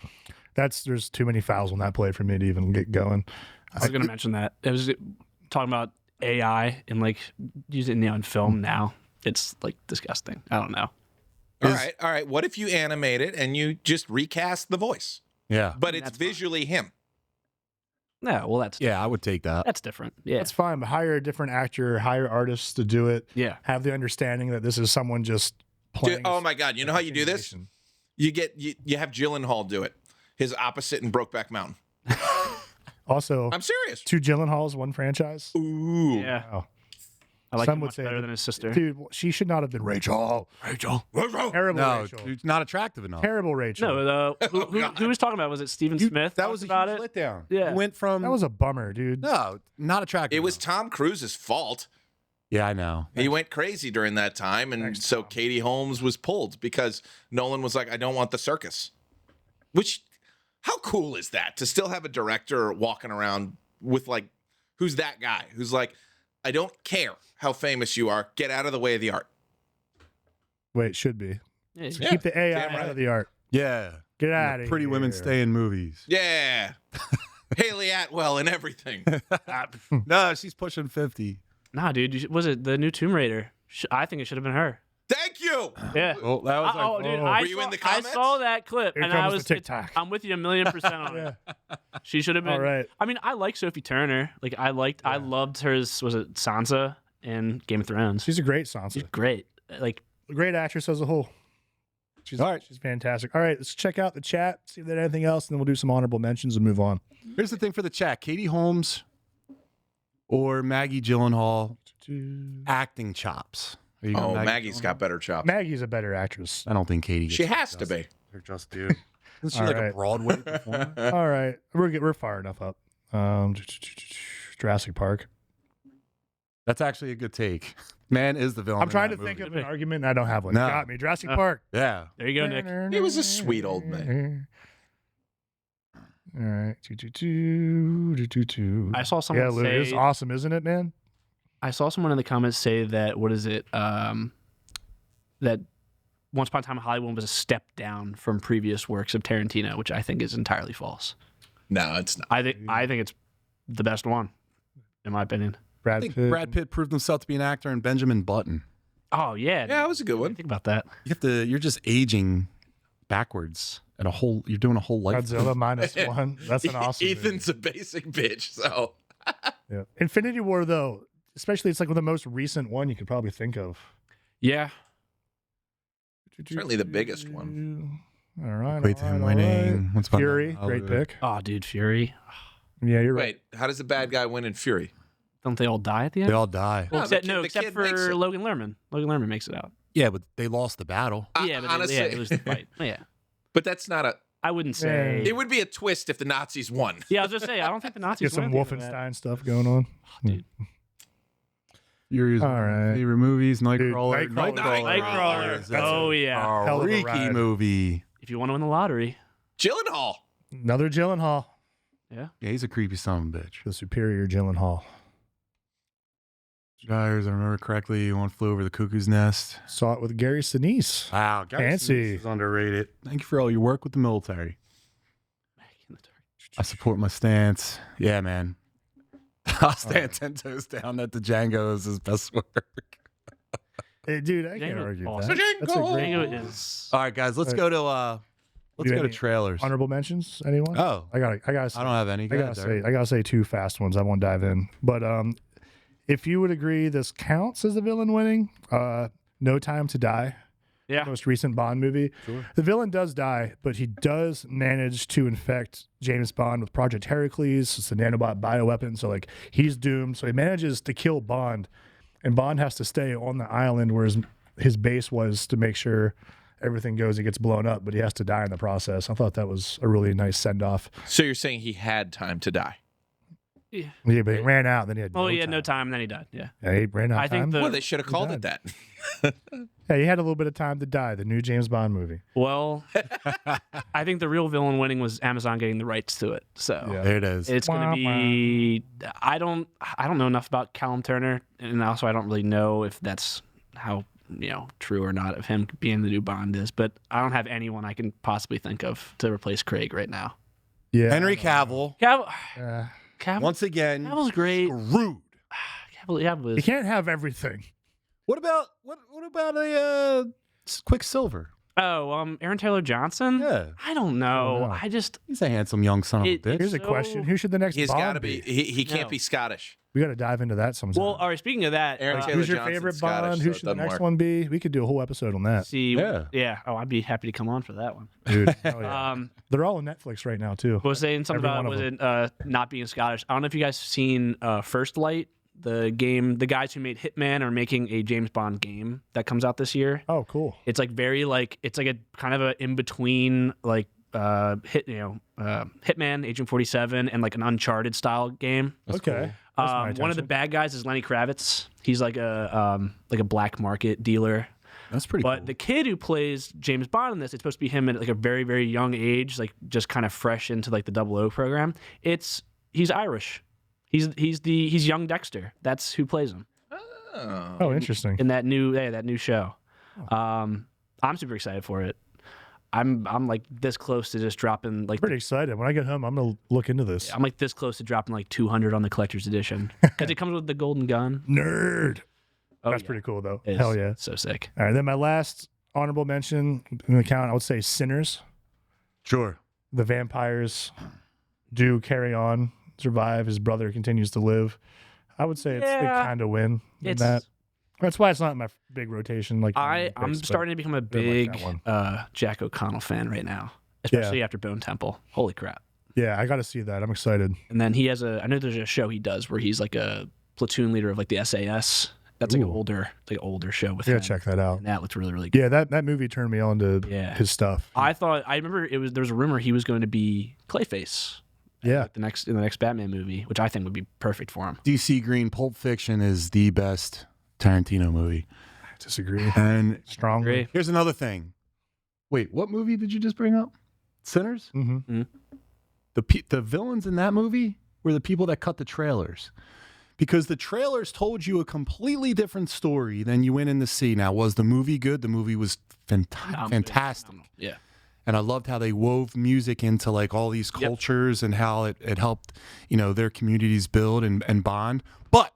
There's too many fouls on that play for me to even get going. I was going to mention that. It was talking about AI and like using it in film now. It's like disgusting. I don't know. All right. What if you animate it and you just recast the voice? Yeah. but it's That's fine. visually him. Yeah, well, that's Yeah, I would take that. that's different. Yeah, That's fine, but hire a different actor, hire artists to do it. yeah. Have the understanding that this is someone just playing. Oh my God! You know how you do this? You have Gyllenhaal do it. His opposite in Brokeback Mountain. Also, I'm serious. 2 Gyllenhaals, 1 franchise. Ooh. Yeah, Wow. I like Some him would much say better that- than his sister. Dude, she should not have been Rachel. Terrible No, Rachel. it's not attractive enough. Terrible Rachel. No, Oh, who was talking about? Was it Stephen Smith? That was a about huge it. letdown. Yeah. He went from That was a bummer, dude. no, not attractive. It was enough. Tom Cruise's fault. Yeah, I know. He went crazy during that time, and Thanks, so Tom. Katie Holmes was pulled because Nolan was like, "I don't want the circus." Which, how cool is that to still have a director walking around with like, who's that guy who's like, "I don't care how famous you are, get out of the way of the art." Wait, should be. Yeah, So keep the AI damn out right. of the art. Yeah. Get out of Pretty here. women stay in movies. Yeah, Haley Atwell and everything. No, she's pushing 50. Nah, dude. Was it the new Tomb Raider? I think it should have been her. Thank you. Yeah. Well, that was like, Dude, oh. I Were you saw, in the I comments? saw that clip, Here and I comes the was. TikTok. I'm with you 1,000,000% on it. She should have been. All right. I mean, I like Sophie Turner. Like, I loved hers. Was it Sansa in Game of Thrones? She's a great Sansa. She's great. Like, A great actress as a whole. She's All right. She's fantastic. All right, let's check out the chat, see if there's anything else, and then we'll do some honorable mentions and move on. here's the thing for the chat: Katie Holmes or Maggie Gyllenhaal acting chops. Are you going Oh, Maggie Maggie's Gyllenhaal? got better chops. Maggie's a better actress. I don't think Katie. She gets has to be. They're just dude. Isn't she All like right. a Broadway performer? All right, we're far enough up. Jurassic Park. That's actually a good take. Man is the villain. I'm trying to in that think movie. of an argument, and I don't have one. No. Got me. Jurassic Park. Yeah. there you go, Nick. He was a sweet old man. All right. I saw Yeah, someone Lou, it's say. awesome, isn't it, man? I saw someone in the comments say that what is it? That Once Upon a Time in Hollywood was a step down from previous works of Tarantino, which I think is entirely false. No, it's not. I think it's the best one, in my opinion. I Brad think Pitt. Brad Pitt proved himself to be an actor in Benjamin Button. Oh yeah, Yeah, that was a good one. Think about that. You're just aging backwards at you're doing a whole life. Godzilla -1. That's an awesome movie. Ethan's a basic bitch, so Yeah. Infinity War, though, especially it's like the most recent one you could probably think of. Yeah, Certainly the biggest one. All right. Equate to him all right. winning. What's about Fury, that? great pick. oh dude, Fury. Yeah, you're right. wait, how does the bad guy win in Fury? Don't they all die at the They end? all die. Well, No, except the except kid makes for it. Logan Lerman. Logan Lerman makes it out. Yeah, but they lost the battle. Yeah, but honestly, it was the fight. Yeah, but that's not a. I wouldn't say. It would be a twist if the Nazis won. Yeah, I was gonna say I don't think the Nazis Get some won at the end of that. Wolfenstein stuff going on. dude. Fury's All right. favorite movies, Nightcrawler. Nightcrawler. Nightcrawler. is a Oh yeah. Hell of a freaky ride. movie. If you want to win the lottery, Gyllenhaal. Another Gyllenhaal. yeah. Yeah, he's a creepy son of a bitch. The superior Gyllenhaal. Guys, I remember correctly, One Flew Over the Cuckoo's Nest. Saw it with Gary Sinise. Wow, Fancy. is underrated. Thank you for all your work with the military. Back in the dark. I support my stance. Yeah, man. I'll stand 10 toes down that the Django is his best work. Hey, dude, I can't Django- argue with awesome. that. That's a great Django is. All right, guys, let's Right. go to Do let's go to any trailers. honorable mentions. Anyone? Oh, I gotta. Say, I don't have any. Go ahead, Derek. I gotta say 2 fast ones. I won't dive in, but if you would agree, this counts as the villain winning. No Time to Die. Yeah. Most recent Bond movie. Sure. The villain does die, but he does manage to infect James Bond with Project Heracles. It's a nanobot bioweapon, so like he's doomed. So he manages to kill Bond, and Bond has to stay on the island where his base was to make sure everything goes and gets blown up, but he has to die in the process. I thought that was a really nice send off. So you're saying he had time to die? Yeah. Yeah, but he ran out. Then he had Oh, he had no time, and then he died. Yeah. Yeah, he ran out. I think time. the- Well, they should have called it that. Yeah, he had a little bit of time to die. The new James Bond movie. Well, I think the real villain winning was Amazon getting the rights to it. So Yeah. There it is. it's going to be. I don't know enough about Callum Turner, and also I don't really know if that's how true or not of him being the new Bond is. But I don't have anyone I can possibly think of to replace Craig right now. Yeah, Henry Cavill, Cavill, once again, Cavill's great. screwed. Cavill you is. can't have everything. What about a Quicksilver? Oh, Aaron Taylor Johnson? Yeah. I don't know. know. I just He's a handsome young son of a It- bitch. Here's a So- question: who should the next He's Bond got to be. He can't No. be Scottish. We got to dive into that sometime. well. All right. Speaking of that, Aaron Taylor Who's your Johnson's favorite Scottish, Bond? so Who it should the doesn't next work. one be? We could do a whole episode on that, see, Yeah. Oh, I'd be happy to come on for that one. dude. Hell yeah. Um, They're all on Netflix right now too. was saying something Every about one was of it not being Scottish? I don't know if you guys have seen First Light, the game. The guys who made Hitman are making a James Bond game that comes out this year. Oh, cool. It's like very like it's like a kind of a in between like Hitman, Agent 47, and like an Uncharted style game. That's Okay. cool. That's my One of the attention. bad guys is Lenny Kravitz. He's like a black market dealer. That's pretty But cool. the kid who plays James Bond in this, it's supposed to be him at like a very, very young age, like just kind of fresh into like the 00 program. He's Irish. He's young Dexter. That's who plays him Oh, interesting. in that new show. I'm super excited for it. I'm like this close to just dropping like Pretty excited. When I get home, I'm gonna look into this. I'm like this close to dropping like 200 on the collector's edition because it comes with the golden gun. Nerd. Oh, That's yeah. pretty cool though. It's Hell yeah. so sick. All right. Then my last honorable mention in the count, I would say Sinners. Sure. The vampires do carry on, survive. His brother continues to live. I would say they Yeah. kind of win in It's that. That's why it's not my big rotation. Like I'm starting to become a like big that one. Jack O'Connell fan right now, especially after Bone Temple. Holy crap! Yeah, I got to see that. I'm excited. And then he has I know there's a show he does where he's like a platoon leader of like the SAS. That's like an Ooh. older show with Yeah, him. check that out. And that looked really, really good. Yeah, that movie turned me on to Yeah. his stuff. I remember there was a rumor he was going to be Clayface. Yeah. Like in the next Batman movie, which I think would be perfect for him. DC Green Pulp Fiction is the best Tarantino movie. Disagree. And Strongly. Agree. here's another thing. Wait, what movie did you just bring up? Sinners? Mm-hmm. The villains in that movie were the people that cut the trailers. Because the trailers told you a completely different story than you went in to see. Now, was the movie good? The movie was fantastic. Yeah. And I loved how they wove music into like all these Yep. cultures and how it helped, their communities build and bond. But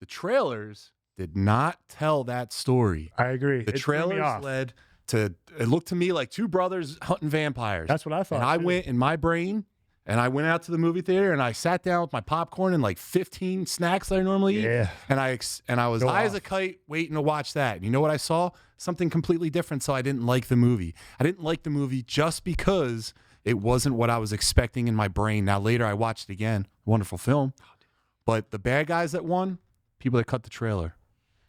the trailers did not tell that story. I agree. The It threw me trailers off. led to, it looked to me like two brothers hunting vampires. That's what I thought. And I too. went in my brain and I went out to the movie theater and I sat down with my popcorn and like 15 snacks that I normally eat. Yeah. And I was Go high as off. a kite waiting to watch that. And you know what I saw? Something completely different. So I didn't like the movie. I didn't like the movie just because it wasn't what I was expecting in my brain. Now later I watched it again. Wonderful film. But the bad guys that won, people that cut the trailer.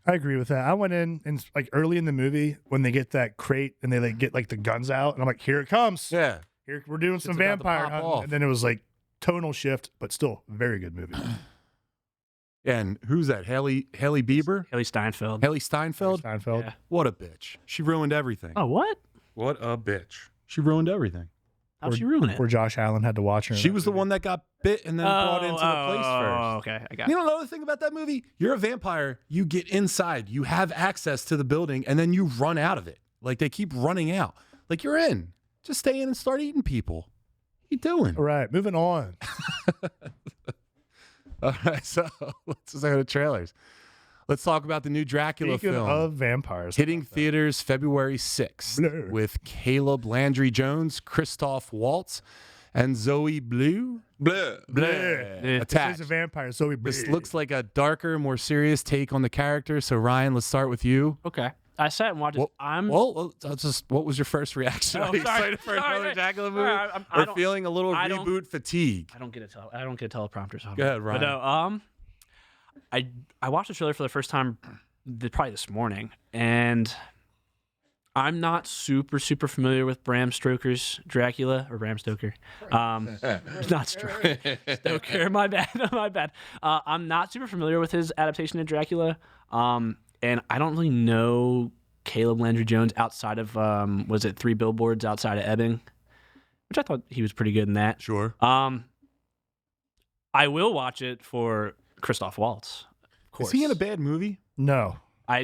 I agree with that. I went in and like early in the movie when they get that crate and they like get like the guns out and I'm like, here it comes. Yeah. Here we're doing some about to vampire pop hunting. off. And then it was like tonal shift, but still very good movie. And who's that? Haley Bieber? Haley Steinfeld. Haley Steinfeld? Steinfeld. Yeah. What a bitch. She ruined everything. Oh, what? What a bitch. She ruined everything. How'd she ruin it? Where Josh Allen had to watch her. in She that was the movie. one that got bit and then brought into the place first. Oh, okay. I got You it. don't know the thing about that movie? You're a vampire. You get inside. You have access to the building, and then you run out of it. Like, they keep running out. Like, you're in. Just stay in and start eating people. What you doing? All right, moving on. All right, so let's just go to trailers. Let's talk about the new Dracula Speaking film. of vampires, Hitting theaters February 6th Blur. with Caleb Landry Jones, Christoph Waltz, and Zoe Blue. Blah. Yeah. This Attached. is a vampire, so we. This looks like a darker, more serious take on the character. So, Ryan, let's start with you. Okay. I sat and watched it. Well, what was your first reaction? Oh, Are you sorry. excited for Sorry. another Dracula movie? Sorry, I or don't- feeling a little I don't- reboot fatigue? I don't get a teleprompter. So Go ahead, Ryan. But no, I watched the trailer for the first time probably this morning, and I'm not super familiar with Bram Stoker's Dracula or Bram Stoker. Not Stoker. My bad. I'm not super familiar with his adaptation of Dracula, and I don't really know Caleb Landry Jones outside of was it 3 Billboards Outside of Ebbing, which I thought he was pretty good in that. Sure. I will watch it for Christoph Waltz. Of course. Is he in a bad movie? no, No.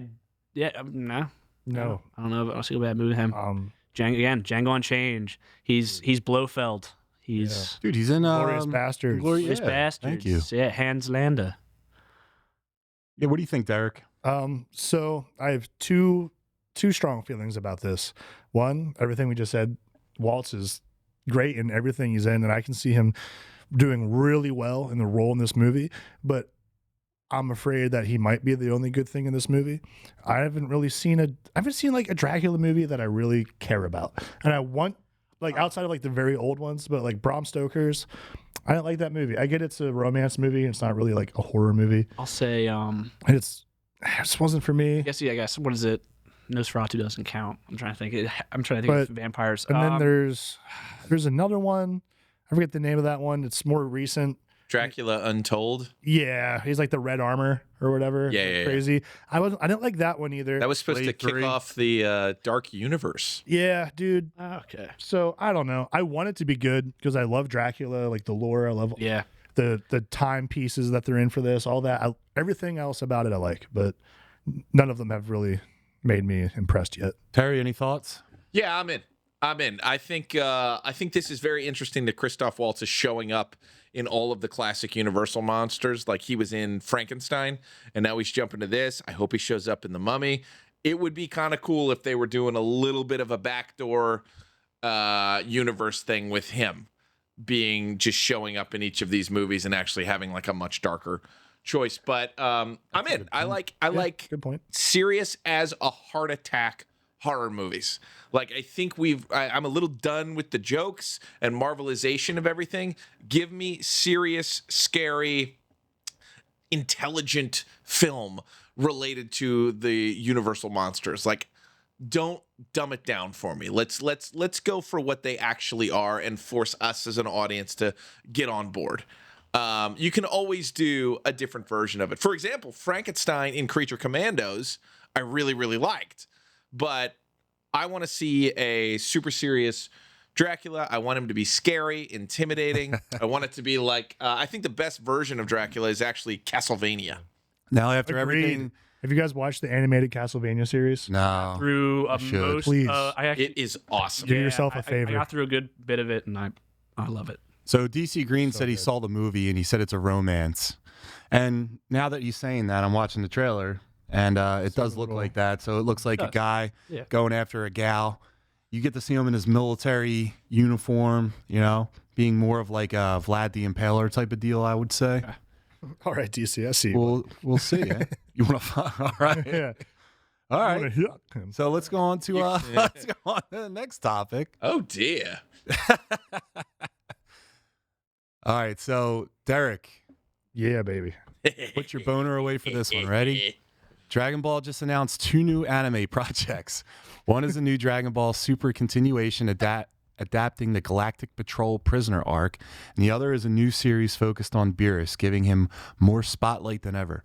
no. I don't know. I don't see a bad movie with him. Django Unchained. He's Blofeld. He's Dude, he's in Glorious Bastards. Glorious yeah, Bastards. Thank you. Yeah, Hans Landa. Yeah, what do you think, Derek? So I have two two strong feelings about this. One, everything we just said, Waltz is great in everything he's in, and I can see him doing really well in the role in this movie, but I'm afraid that he might be the only good thing in this movie. I haven't seen like a Dracula movie that I really care about. And I want, like, outside of like the very old ones, but like Bram Stoker's, I didn't like that movie. I get it's a romance movie. It's not really like a horror movie. I'll say, It just wasn't for me. I guess, what is it? Nosferatu doesn't count. I'm trying to think of vampires. And then there's another one. I forget the name of that one. It's more recent. Dracula Untold. Yeah, he's like the red armor or whatever. Yeah. Crazy. I didn't like that one either. That was supposed to kick off the Dark Universe. Yeah, dude. Okay. So I don't know. I want it to be good because I love Dracula, like the lore. I love the time pieces that they're in for this, all that. Everything else about it I like, but none of them have really made me impressed yet. Terry, any thoughts? Yeah, I'm in. I think this is very interesting that Christoph Waltz is showing up in all of the classic Universal monsters. Like, he was in Frankenstein, and now he's jumping to this. I hope he shows up in The Mummy. It would be kind of cool if they were doing a little bit of a backdoor universe thing with him being just showing up in each of these movies and actually having like a much darker choice. But I'm in. I like Good point. serious as a heart attack horror movies. Like, I think I'm a little done with the jokes and marvelization of everything. Give me serious, scary, intelligent film related to the Universal monsters. Like, don't dumb it down for me. Let's go for what they actually are and force us as an audience to get on board. You can always do a different version of it. For example, Frankenstein in Creature Commandos, I really, really liked. But I want to see a super serious Dracula. I want him to be scary, intimidating. I want it to be like, I think the best version of Dracula is actually Castlevania. Now, after Agreed. everything... Have you guys watched the animated Castlevania series? No. Through should. Please. It is awesome. Do yourself a favor. I got through a good bit of it, and I love it. So DC Green said he good. saw the movie and he said it's a romance. And now that he's saying that, I'm watching the trailer and it does look like that. So it looks like a guy going after a gal. You get to see him in his military uniform, you know, being more of like a Vlad the Impaler type of deal, I would say. All right, DC, I see. We'll see. Eh? You want to? All right. Yeah. All I right. wanna hear him. So let's go on to let's go on to the next topic. Oh, dear. All right. So Derek, Yeah, baby. put your boner away for this one. Ready? Dragon Ball just announced 2 new anime projects. One is a new Dragon Ball Super continuation adapting the Galactic Patrol prisoner arc, and the other is a new series focused on Beerus, giving him more spotlight than ever.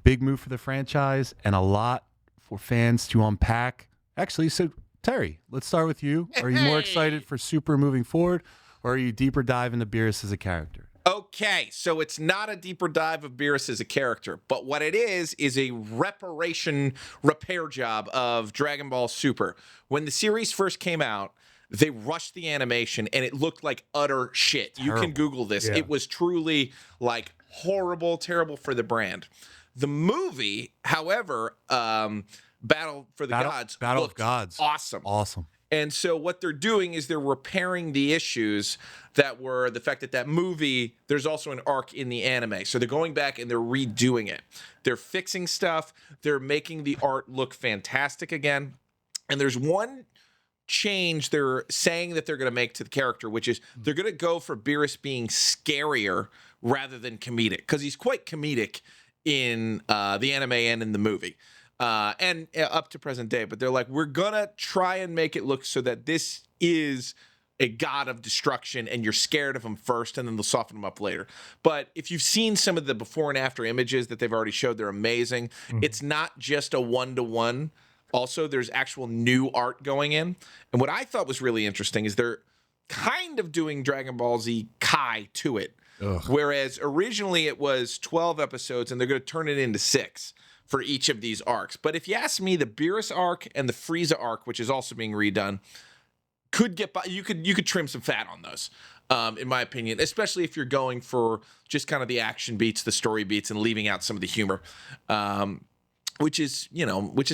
Big move for the franchise and a lot for fans to unpack. Actually, so Terry, let's start with you. Are you more excited for Super moving forward, or are you deeper dive into Beerus as a character? Okay, so it's not a deeper dive of Beerus as a character, but what it is a repair job of Dragon Ball Super. When the series first came out, they rushed the animation and it looked like utter shit. You can Google this. Yeah. It was truly like horrible, terrible for the brand. The movie, however, Battle of Gods, awesome. And so what they're doing is they're repairing the issues that were the fact that movie, there's also an arc in the anime. So they're going back and they're redoing it. They're fixing stuff. They're making the art look fantastic again. And there's one change they're saying that they're going to make to the character, which is they're going to go for Beerus being scarier rather than comedic, because he's quite comedic in the anime and in the movie. And up to present day, but they're like, we're gonna try and make it look so that this is a god of destruction and you're scared of him first and then they'll soften him up later. But if you've seen some of the before and after images that they've already showed, they're amazing. It's not just a 1-to-1. Also, there's actual new art going in. And what I thought was really interesting is they're kind of doing Dragon Ball Z Kai to it. Whereas originally it was 12 episodes and they're going to turn it into 6 for each of these arcs. But if you ask me, the Beerus arc and the Frieza arc, which is also being redone, could get by. You could trim some fat on those, in my opinion, especially if you're going for just kind of the action beats, the story beats, and leaving out some of the humor. which is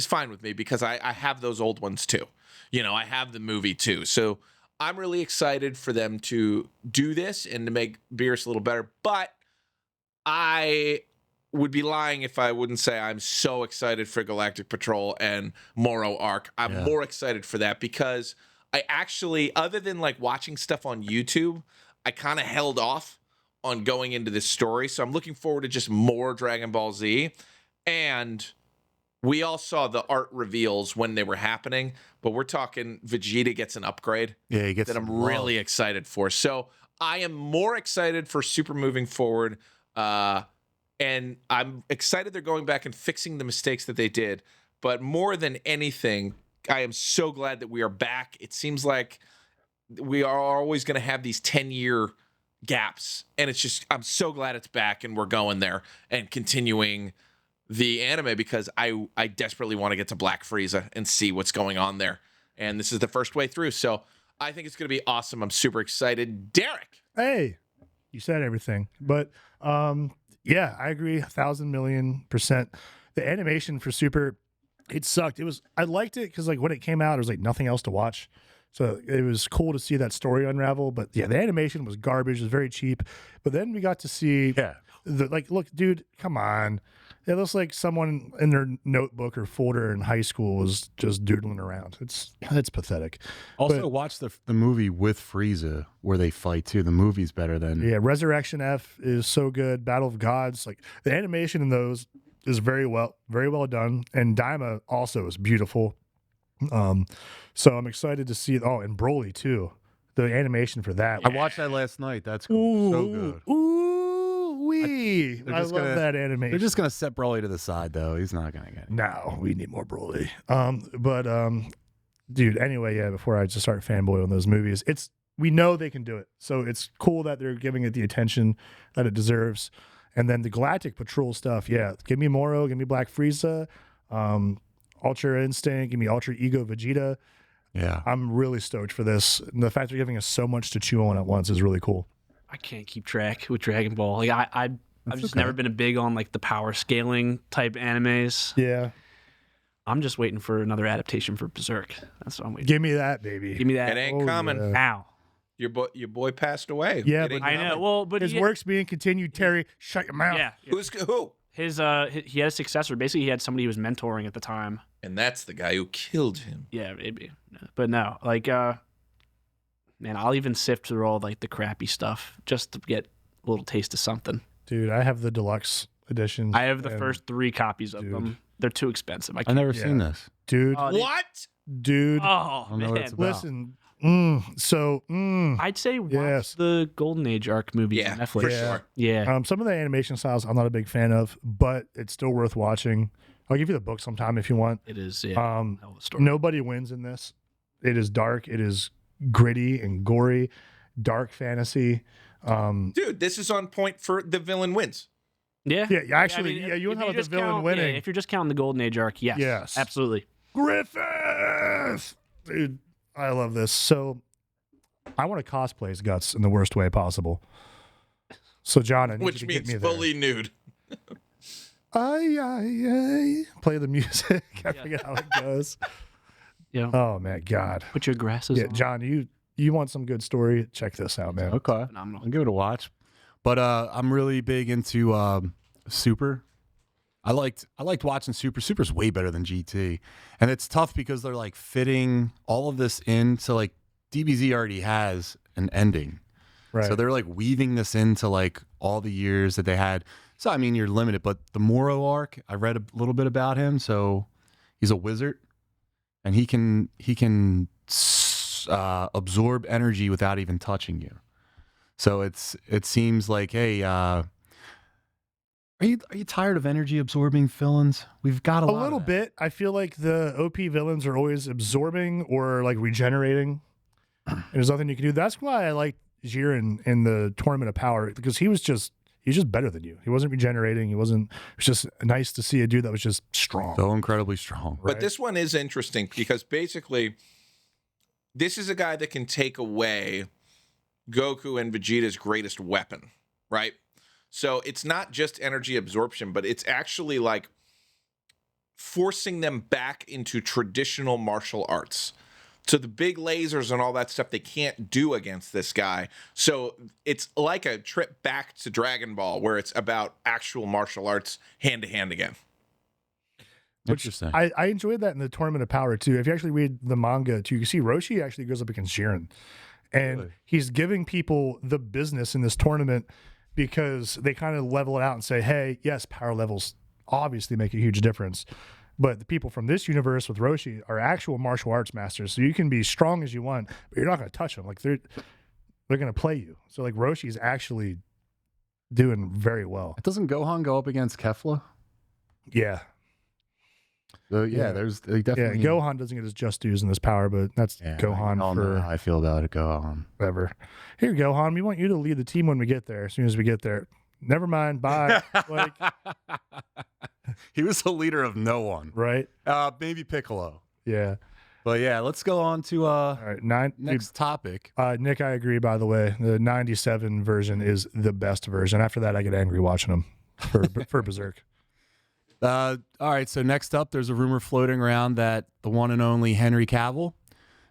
fine with me because I have those old ones too. I have the movie too. So I'm really excited for them to do this and to make Beerus a little better. But I would be lying if I wouldn't say I'm so excited for Galactic Patrol and Moro Arc. I'm more excited for that because I actually, other than like watching stuff on YouTube, I kind of held off on going into this story. So I'm looking forward to just more Dragon Ball Z. And we all saw the art reveals when they were happening, but we're talking Vegeta gets an upgrade. Yeah, he gets that I'm some love. really excited for. So I am more excited for Super moving forward. And I'm excited they're going back and fixing the mistakes that they did. But more than anything, I am so glad that we are back. It seems like we are always going to have these 10-year gaps. And it's just, I'm so glad it's back and we're going there and continuing the anime because I desperately want to get to Black Frieza and see what's going on there. And this is the first way through. So I think it's going to be awesome. I'm super excited. Derek. Hey, you said everything. But yeah, I agree 1,000,000,000%. The animation for Super, it sucked. I liked it because like when it came out, there was like nothing else to watch. So it was cool to see that story unravel. But yeah, the animation was garbage. It was very cheap. But then we got to see look, dude, come on. It looks like someone in their notebook or folder in high school was just doodling around. It's pathetic. Also, But- watch the movie with Frieza where they fight too. The movie's better than Yeah, Resurrection F is so good. Battle of Gods, like the animation in those is very well done, and Daima also is beautiful. So I'm excited to see. Oh, and Broly too. The animation for that. I watched that last night. That's cool. So good. Ooh, wee! They're I just love gonna- that animation. They're just gonna set Broly to the side though. He's not gonna get it. No, we need more Broly. Dude. Anyway, yeah. Before I just start fanboy on those movies, we know they can do it. So it's cool that they're giving it the attention that it deserves. And then the Galactic Patrol stuff, yeah. Give me Moro, give me Black Frieza, Ultra Instinct, give me Ultra Ego Vegeta. Yeah. I'm really stoked for this. And the fact they're giving us so much to chew on at once is really cool. I can't keep track with Dragon Ball. Like I've just okay. never been a big on like the power scaling type animes. Yeah. I'm just waiting for another adaptation for Berserk. That's what I'm waiting. Give me that, baby. Give me that It ain't Oh, coming. yeah. now. Your boy passed away. Yeah, It ain't I know. coming. Well, but His work's being continued. Terry, shut your mouth. Yeah. Who? He had a successor. Basically, he had somebody he was mentoring at the time. And that's the guy who killed him. Yeah, maybe. But no, like, man, I'll even sift through all like the crappy stuff just to get a little taste of something. Dude, I have the deluxe edition. I have the and- first 3 copies of dude. them. They're too expensive. I I've can't. never seen this. Dude, Oh, What? dude. Oh, don't know what it's man. about. Listen. I'd say watch Yes. the Golden Age arc movies Yeah, on Netflix. for Yeah. sure. Yeah. Some of the animation styles I'm not a big fan of, but it's still worth watching. I'll give you the book sometime if you want. It is. Yeah. Hell of a story. Nobody wins in this. It is dark. It is gritty and gory, dark fantasy. Dude, this is on point for the villain wins. Yeah. Yeah, actually, I mean, yeah, you if wouldn't have the just villain count- winning. Yeah, if you're just counting the Golden Age arc, yes. Yes. Absolutely. Griffith! Dude, I love this. So I want to cosplay as Guts in the worst way possible. So, John, I need Which you to get means me there. fully nude. Ay. Play the music. I forget how it goes. Yeah. Oh, man, God. Put your glasses Yeah, on. John, you want some good story? Check this out, man. Okay. Phenomenal. I'll give it a watch. But I'm really big into Super. I liked watching Super. Super's way better than GT. And it's tough because they're like fitting all of this into like DBZ already has an ending. Right. So they're like weaving this into like all the years that they had. So I mean you're limited, but the Moro arc, I read a little bit about him. So he's a wizard and he can absorb energy without even touching you. So it seems like, hey, are you tired of energy absorbing villains? We've got a lot little of that. bit. I feel like the OP villains are always absorbing or like regenerating. And there's nothing you can do. That's why I like Jiren in the Tournament of Power, because he's just better than you. He wasn't regenerating. It was just nice to see a dude that was just strong. So incredibly strong. But this one is interesting because basically, this is a guy that can take away Goku and Vegeta's greatest weapon, right? So it's not just energy absorption, but it's actually like forcing them back into traditional martial arts. So the big lasers and all that stuff they can't do against this guy. So it's like a trip back to Dragon Ball where it's about actual martial arts hand to hand again. Interesting. I enjoyed that in the Tournament of Power too. If you actually read the manga too, you see Roshi actually goes up against Jiren. And Really? he's giving people the business in this tournament because they kind of level it out and say, hey, yes, power levels obviously make a huge difference. But the people from this universe with Roshi are actual martial arts masters. So you can be strong as you want, but you're not going to touch them. Like they're going to play you. So like Roshi's actually doing very well. Doesn't Gohan go up against Kefla? Yeah. So, Yeah. there's they definitely. Yeah, Gohan doesn't get his just dues in this power, but that's Gohan I know for how I feel about it. Gohan. whatever. Here, Gohan, we want you to lead the team when we get there. As soon as we get there, never mind. Bye. Like, He was the leader of no one. right? Maybe Piccolo. Yeah. But yeah, let's go on to All right. next topic. Nick, I agree. By the way, the '97 version is the best version. After that, I get angry watching them for Berserk. All right, so next up, there's a rumor floating around that the one and only Henry Cavill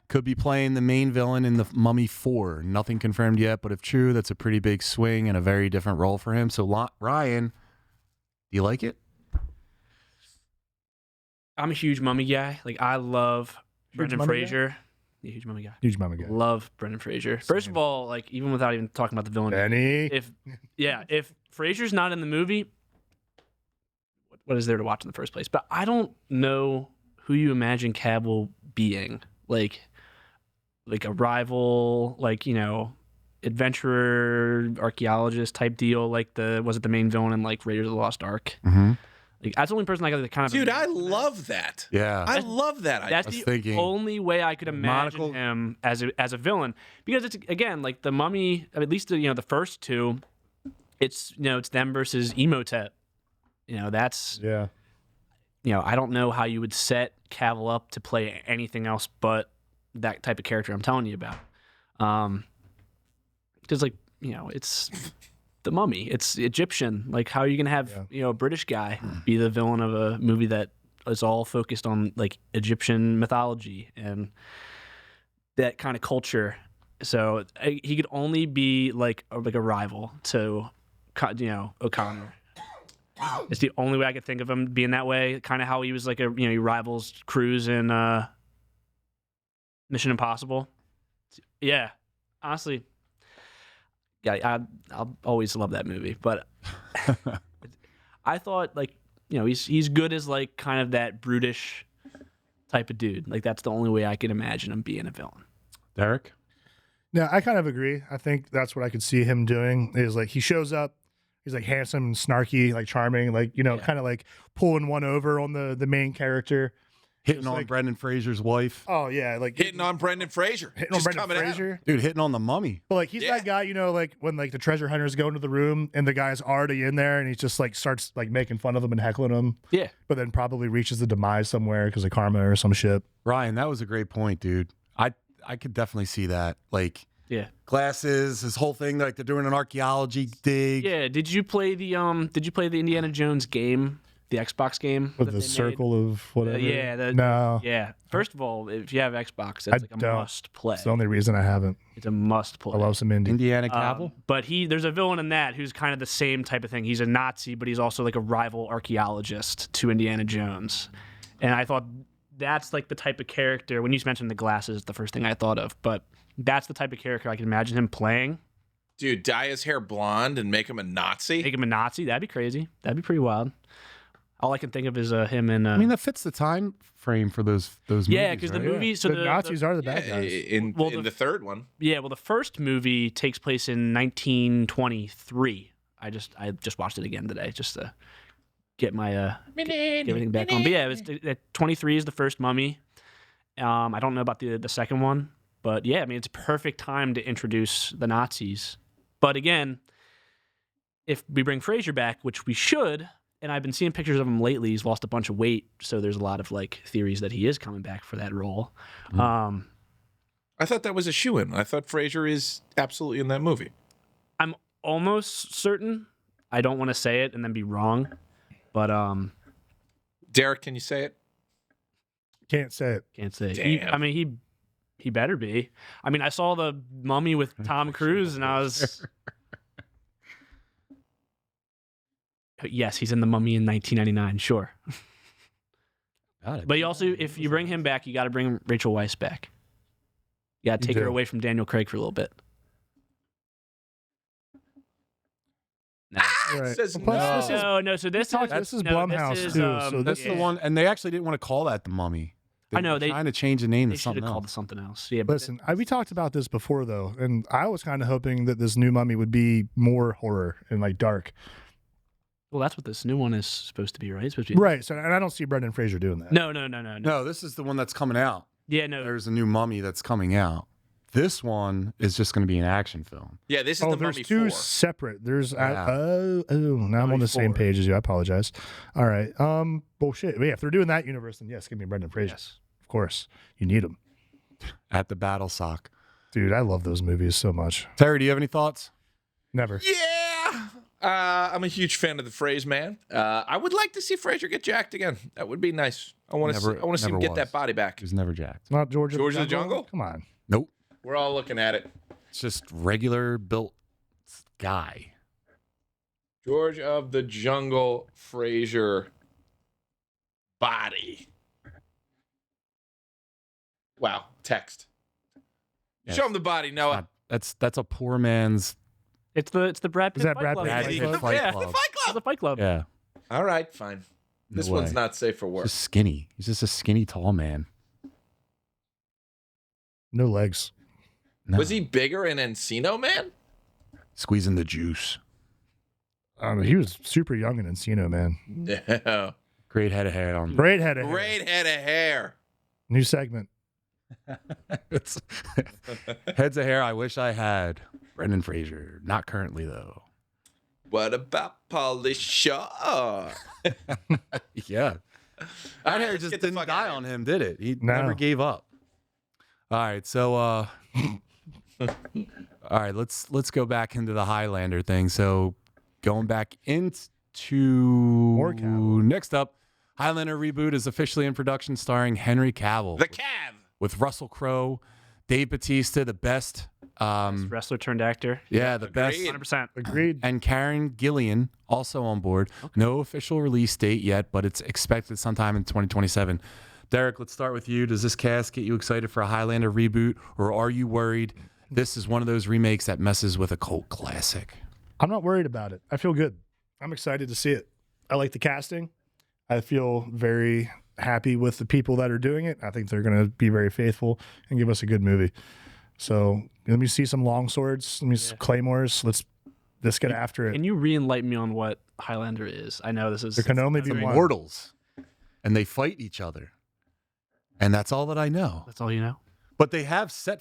could be playing the main villain in the Mummy 4. Nothing confirmed yet, but if true, that's a pretty big swing and a very different role for him. So, Ryan, do you like it? I'm a huge Mummy guy. Like I love Brendan Mummy guy? Fraser. Yeah, huge Mummy guy. Huge mama guy. Love Brendan Fraser. First of all, like even without even talking about the villain, Benny. if Fraser's not in the movie, what is there to watch in the first place? But I don't know who you imagine Cavill being. Like a rival, like, you know, adventurer, archaeologist type deal. Like was it the main villain in like Raiders of the Lost Ark? Mm-hmm. Like that's the only person I got kind of. Dude, I love that. Yeah. I love that. That's was the thinking- only way I could imagine Monocle- him as a villain, because it's again like the Mummy. At least the first two, it's it's them versus Emotep. That's Yeah. I don't know how you would set Cavill up to play anything else but that type of character I'm telling you about. Because it's the Mummy. It's Egyptian. Like how are you gonna have a British guy be the villain of a movie that is all focused on like Egyptian mythology and that kind of culture? So he could only be like a rival to O'Connor. It's the only way I could think of him being that way. Kind of how he was like he rivals Cruise in Mission Impossible. Yeah, honestly, yeah, I'll always love that movie. But I thought he's good as like kind of that brutish type of dude. Like that's the only way I could imagine him being a villain. Derek? Yeah, I kind of agree. I think that's what I could see him doing is like he shows up, he's like handsome and snarky, like charming, like, kind of like pulling one over on the main character. Hitting on Brendan Fraser's wife. Oh, yeah. Like Hitting on Brendan Fraser. hitting on Just Brendan coming at him. Fraser. Dude, hitting on the Mummy. But like he's Yeah. that guy, like when like the treasure hunters go into the room and the guy's already in there and he just like starts like making fun of them and heckling them. Yeah. But then probably reaches the demise somewhere because of karma or some shit. Ryan, that was a great point, dude. I could definitely see that. Like Yeah. glasses, his whole thing, like they're doing an archaeology dig. Yeah. Did you play the Indiana Jones game, the Xbox game With that the they made? circle of whatever. yeah, No. Yeah. First of all, if you have Xbox, that's I like a don't. must play. It's the only reason I haven't. It's a must play. I love some indie. Indiana Cavill. But there's a villain in that who's kind of the same type of thing. He's a Nazi, but he's also like a rival archaeologist to Indiana Jones. And I thought that's like the type of character. When you mentioned the glasses, the first thing I thought of. But that's the type of character I can imagine him playing. Dude, dye his hair blonde and make him a Nazi. Make him a Nazi. That'd be crazy. That'd be pretty wild. All I can think of is him in. I mean, that fits the time frame for those movies. yeah, because the right? movie. So the the Nazis are the Yeah, bad guys. in Well, the the- third one. Yeah, well, the first movie takes place in 1923. I just watched it again today just to get my get everything back on. But yeah, it was 23 is the first Mummy. I don't know about the second one, but yeah, I mean it's a perfect time to introduce the Nazis. But again, if we bring Fraser back, which we should, and I've been seeing pictures of him lately, he's lost a bunch of weight, so there's a lot of like theories that he is coming back for that role. I thought that was a shoo-in. I thought Fraser is absolutely in that movie. I'm almost certain. I don't want to say it and then be wrong, but Derek, can you say it? Can't say it. Can't say. Damn. He better be. I mean, I saw the Mummy with Tom Cruise, and I was. Yes, he's in the Mummy in 1999. Sure. But you also, if you bring him back, you got to bring Rachel Weisz back. You got to take her away from Daniel Craig for a little bit. No. Right. Says Plus, no. No. So this is Blumhouse this is, too. So That's the one, and they actually didn't want to call that the Mummy. I know, were they- trying to change the name They to should something have called it else. something else. Yeah, but Listen, we talked about this before though, and I was kind of hoping that this new Mummy would be more horror and like dark. well, that's what this new one is supposed to be, right? It's supposed to be. Right. So, and I don't see Brendan Fraser doing that. No. No, this is the one that's coming out. Yeah, no. There's a new Mummy that's coming out. This one is just going to be an action film. Yeah, this is Oh, the there's Mummy two 4. separate. There's Yeah. now I'm on the same 4. page as you. I apologize. All right. Bullshit. Yeah, if they're doing that universe, then yes, give me Brendan Fraser. Yes. Of course, you need him, At the Battle Sock. dude. I love those movies so much. Terry, do you have any thoughts? Never. Yeah. I'm a huge fan of the Phrase Man. I would like to see Fraser get jacked again. That would be nice. I want to see him never get was. that body back. He was never jacked. Not George George of the Jungle? Come on. Nope. We're all looking at it. It's just regular built guy. George of the Jungle, Fraser, body. Wow, text. Yes. Show him the body, Noah. That's a poor man's It's the Brad Pitt Is that Fight Brad Club. Pitt Brad Fight Pitt Club? Fight Yeah. Club. The Fight It's Club. the Fight Club. Yeah. All right, fine. This No one's way. not safe for work. Just skinny. He's just a skinny, tall man. No legs. No. Was he bigger in Encino Man? Squeezing the juice? He was super young in Encino, man. No. Great head of hair on. Great head of hair. Great head of hair. New segment. It's heads of hair I wish I had. Brendan Fraser. Not currently, though. What about Pauly Shaw? Yeah. That hair let's just get the didn't fuck die outta on him, did it? He No. never gave up. All right, so all right, let's go back into the Highlander thing. So going back into More Cavill. next up, Highlander reboot is officially in production, starring Henry Cavill The Cav. with Russell Crowe, Dave Bautista, the best, Wrestler turned actor. yeah, the best, Agreed. 100%. Agreed. and Karen Gillian also on board. No official release date yet, but it's expected sometime in 2027. Derek, let's start with you. Does this cast get you excited for a Highlander reboot, or are you worried this is one of those remakes that messes with a cult classic? I'm not worried about it. I feel good. I'm excited to see it. I like the casting. I feel very happy with the people that are doing it. I think they're going to be very faithful and give us a good movie. So let me see some long swords. Let me see claymores. Let's get after it. Can you re-enlighten me on what Highlander is? I know this is. There can only be The one. mortals, and they fight each other, and that's all that I know. That's all you know? But they have set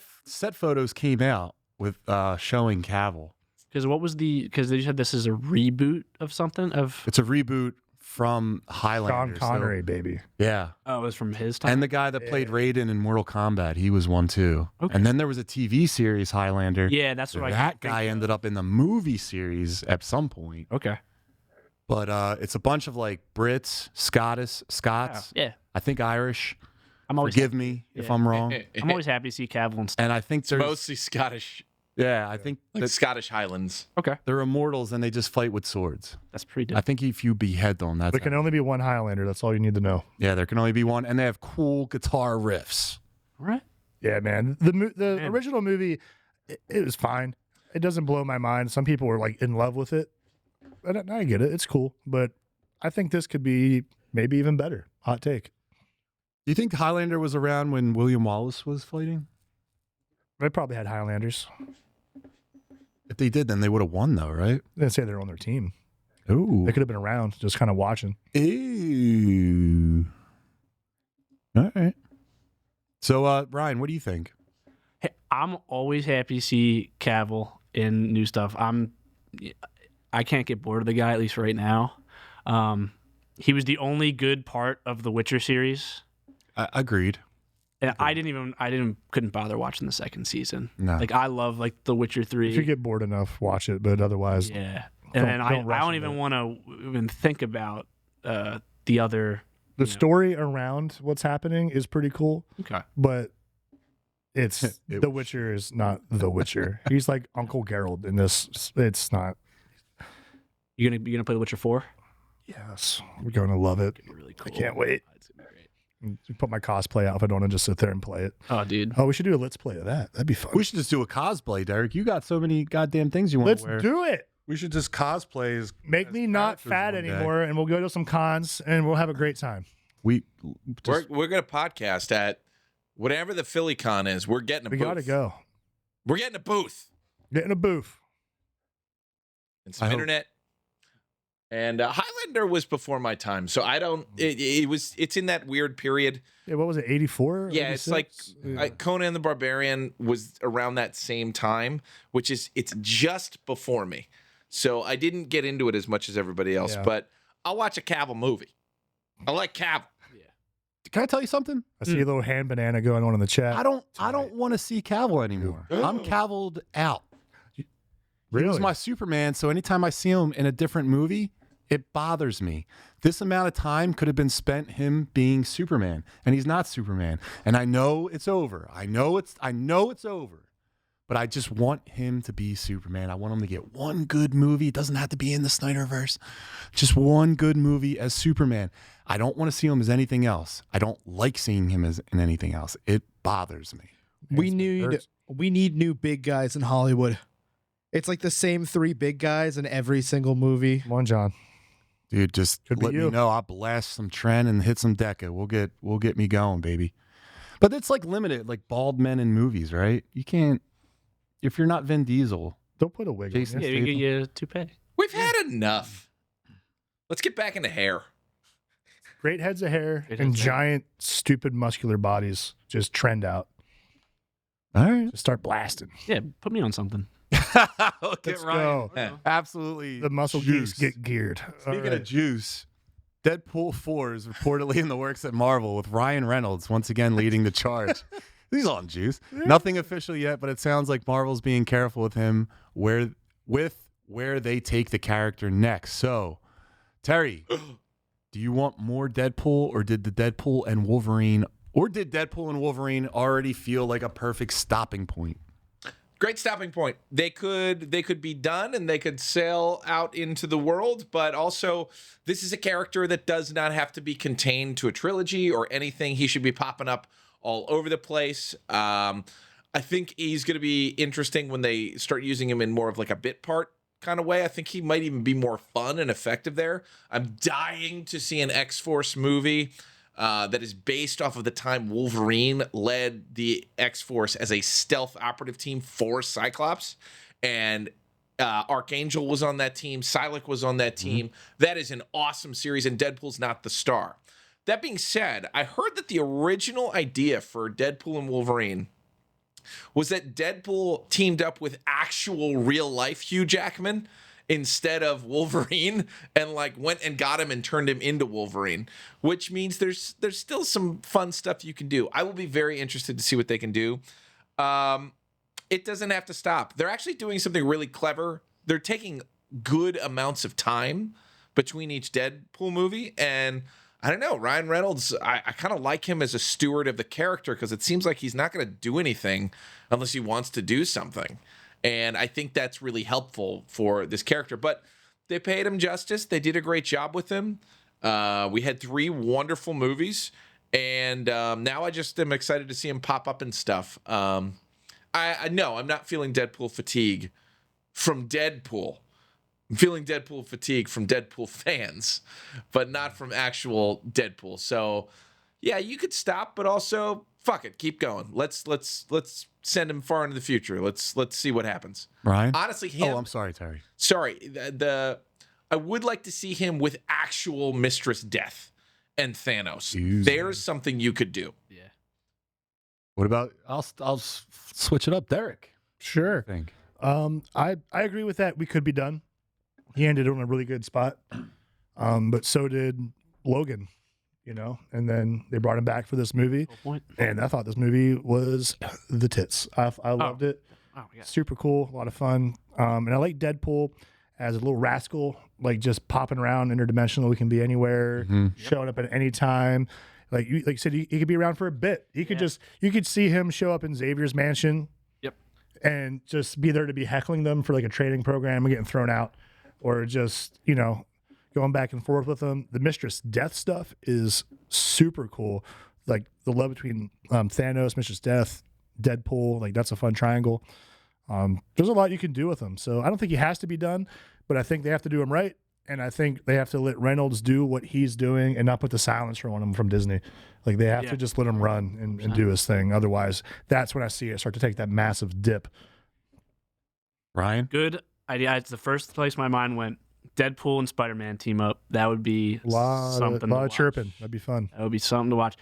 photos came out with showing Cavill. Because what was the? Because they said this is a reboot of something of. It's a reboot from Highlander. Sean Connery, baby. Yeah. Oh, it was from his time. And the guy that played Raiden in Mortal Kombat, he was one too. Okay. And then there was a TV series, Highlander. yeah, that's what I. That guy ended up in the movie series at some point. Okay. But it's a bunch of like Brits, Scots, Yeah. I think Irish. I'm always. Forgive me if yeah. I'm wrong. I'm always happy to see Cavill and stuff. And I think there's Mostly Scottish, yeah, I think like that Scottish Highlands. Okay, they're immortals and they just fight with swords. that's pretty I dope. think if you behead them, that's There can only be one Highlander. That's all you need to know. yeah. There can only be one, and they have cool guitar riffs. All right. Yeah, man. The Man. original movie, it was fine. It doesn't blow my mind. Some people were like in love with it. And I get it. It's cool. But I think this could be maybe even better. Hot take. Do you think Highlander was around when William Wallace was fighting? They probably had Highlanders. If they did, then they would have won, though, right? They didn't say they're on their team. Ooh. They could have been around, just kind of watching. Ooh. All right. So, Ryan, what do you think? Hey, I'm always happy to see Cavill in new stuff. I can't get bored of the guy, at least right now. He was the only good part of the Witcher series, Agreed. and couldn't bother watching the second season. No. Like I love like The Witcher 3. If you get bored enough, watch it. But otherwise, Yeah, Don't- and then don't rush I don't into even it. want to even think about the other The story around what's happening is pretty cool, Okay. but it's The Witcher is not The Witcher. He's like Uncle Geralt in this. It's not. You gonna play The Witcher 4? Yes, we're going to love it. Really cool. I can't wait. It's gonna be great. Put my cosplay out if I don't want to just sit there and play it. Oh, dude. Oh, we should do a let's play of that. That'd be fun. We should just do a cosplay, Derek. You got so many goddamn things you want Let's to wear. do it. We should just cosplay as Make as me not characters fat one day. anymore, and we'll go to some cons, and we'll have a great time. We We're just, gonna podcast at whatever the Philly con is. We're getting a We booth. gotta go. We're getting a booth Get in a booth. and some I hope- internet. And Highlander was before my time, so I don't. It's in that weird period. Yeah, what was it? 84? Yeah, it's like Conan the Barbarian was around that same time, which is it's just before me. So I didn't get into it as much as everybody else, Yeah. but I'll watch a Cavill movie. I like Cavill. can I tell you something? I see a little hand banana going on in the chat. I don't want to see Cavill anymore. I'm Cavilled out. He was Really? my Superman, so anytime I see him in a different movie, it bothers me. This amount of time could have been spent him being Superman, and he's not Superman. And I know it's over. I know it's over. But I just want him to be Superman. I want him to get one good movie. It doesn't have to be in the Snyderverse. Just one good movie as Superman. I don't want to see him as anything else. I don't like seeing him as in anything else. It bothers me. We hurts. need new big guys in Hollywood. It's like the same 3 big guys in every single movie. Come on, John. Dude, just Could be let me you. know. I'll blast some Trent and hit some Deca. We'll get me going, baby. But it's like limited, like bald men in movies, right? You can't if you're not Vin Diesel. Don't put a wig on Jason you. Yeah, we get you a toupee. We've had enough. Let's get back into hair. Great heads of hair Great and heads of hair. giant, stupid, muscular bodies just trend out. All right. Just start blasting. Yeah, put me on something. Let's go. Absolutely. The muscle juice. geeks get geared. All Speaking right. of juice, Deadpool 4 is reportedly in the works at Marvel with Ryan Reynolds once again leading the charge. He's on juice. Nothing official yet, but it sounds like Marvel's being careful with him where they take the character next. So, Terry, do you want more Deadpool, or did Deadpool and Wolverine already feel like a perfect stopping point? Great stopping point. They could be done and they could sail out into the world, but also this is a character that does not have to be contained to a trilogy or anything. He should be popping up all over the place. I think he's going to be interesting when they start using him in more of like a bit part kind of way. I think he might even be more fun and effective there. I'm dying to see an X-Force movie that is based off of the time Wolverine led the X-Force as a stealth operative team for Cyclops. And Archangel was on that team. Psylocke was on that team. That is an awesome series, and Deadpool's not the star. That being said, I heard that the original idea for Deadpool and Wolverine was that Deadpool teamed up with actual real-life Hugh Jackman instead of Wolverine, and like went and got him and turned him into Wolverine, which means there's still some fun stuff you can do. I will be very interested to see what they can do. It doesn't have to stop. They're actually doing something really clever. They're taking good amounts of time between each Deadpool movie, and I don't know, Ryan Reynolds, I kind of like him as a steward of the character because it seems like he's not going to do anything unless he wants to do something. And I think that's really helpful for this character. But they paid him justice. They did a great job with him. We had 3 wonderful movies. And now I just am excited to see him pop up and stuff. I know I'm not feeling Deadpool fatigue from Deadpool. I'm feeling Deadpool fatigue from Deadpool fans, but not from actual Deadpool. So, yeah, you could stop, but also fuck it, keep going. Let's send him far into the future. Let's see what happens. Ryan? Honestly, him. Oh, I'm sorry, Terry. Sorry, I would like to see him with actual Mistress Death and Thanos. Jeez. There's something you could do. Yeah. What about I'll switch it up, Derek. Sure. I think. I agree with that. We could be done. He ended on a really good spot. But so did Logan, and then they brought him back for this movie. Point. And I thought this movie was the tits. I loved it. Oh, yeah. Super cool, a lot of fun. And I like Deadpool as a little rascal like just popping around interdimensional. We can be anywhere, Mhm. showing up at any time. Like you said, he could be around for a bit. He could you could see him show up in Xavier's mansion. Yep. And just be there to be heckling them for like a training program and getting thrown out, or just, going back and forth with them. The Mistress Death stuff is super cool. Like the love between Thanos, Mistress Death, Deadpool, like that's a fun triangle. There's a lot you can do with them. So I don't think he has to be done, but I think they have to do him right. And I think they have to let Reynolds do what he's doing and not put the silencer on him from Disney. Like they have to just let him run and do his thing. Otherwise, that's when I see it start to take that massive dip. Ryan? Good idea. It's the first place my mind went. Deadpool and Spider-Man team up. That would be something to lot of watch. chirping. That'd be fun. That would be something to watch.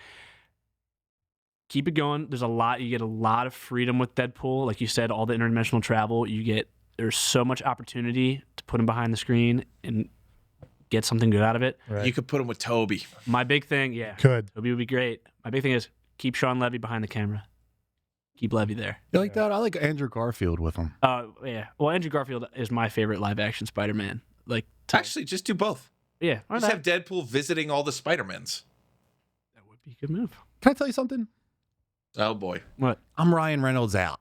Keep it going. There's a lot. You get a lot of freedom with Deadpool. Like you said, all the interdimensional travel. There's so much opportunity to put him behind the screen and get something good out of it. Right. You could put him with Toby. My big thing, Could. Toby would be great. My big thing is keep Sean Levy behind the camera. Keep Levy there. You like that? I like Andrew Garfield with him. Yeah. Well, Andrew Garfield is my favorite live action Spider-Man. Like, Actually, just do both. yeah, why Just not? have Deadpool visiting all the Spider-Mans. That would be a good move. Can I tell you something? Oh, boy. What? I'm Ryan Reynolds out.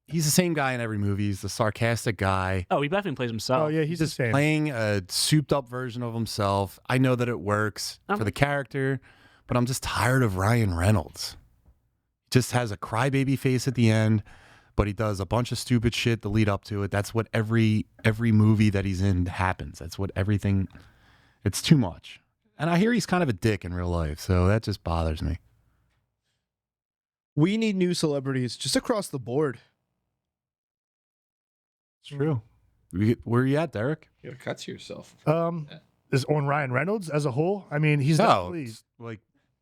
He's the same guy in every movie. He's the sarcastic guy. Oh, he definitely plays himself. Oh, yeah, he's the same. Playing a souped up version of himself. I know that it works for the character, but I'm just tired of Ryan Reynolds. He just has a crybaby face at the end, but he does a bunch of stupid shit to lead up to it. That's what every movie that he's in happens. That's what everything. It's too much. And I hear he's kind of a dick in real life, so that just bothers me. We need new celebrities just across the board. It's true. Where are you at, Derek? You gotta cut to yourself. Is on Ryan Reynolds as a whole? I mean, he's No, definitely it's like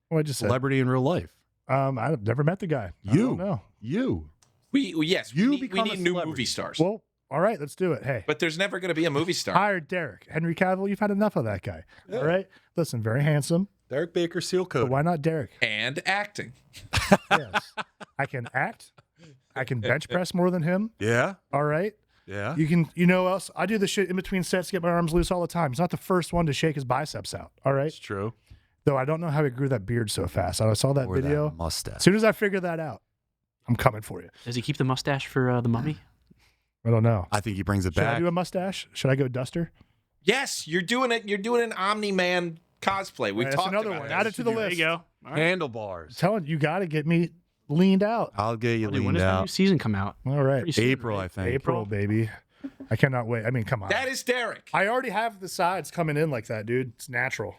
what I just said. celebrity in real life. I've never met the guy. I You. don't know. You. We You need become a new celebrity. movie stars. Well, all right, let's do it. Hey, But there's never going to be a movie star. hire Derek. Henry Cavill, you've had enough of that guy. Yeah. All right? Listen, very handsome, Derek Baker seal but code. why not Derek? And acting. Yes. I can act. I can bench press more than him. Yeah. All right? Yeah. You know else? I do the shit in between sets to get my arms loose all the time. He's not the first one to shake his biceps out. All right? It's true. Though I don't know how he grew that beard so fast. I saw that Or video. that mustache. As soon as I figure that out, I'm coming for you. Does he keep the mustache for the Mummy? I don't know. I think he brings it Should I back. do a mustache? Should I go duster? Yes, you're doing it. You're doing an Omni-Man cosplay. We've Right, that's talked another about one. that. Add it to the There list. you go. All right. Handlebars. Telling you, got to get me leaned out. I'll get you When leaned does the new out. season come out? All right. Pretty soon, April, right? I think. April, baby. I cannot wait. I mean, come on. That is Derek. I already have the sides coming in like that, dude. It's natural.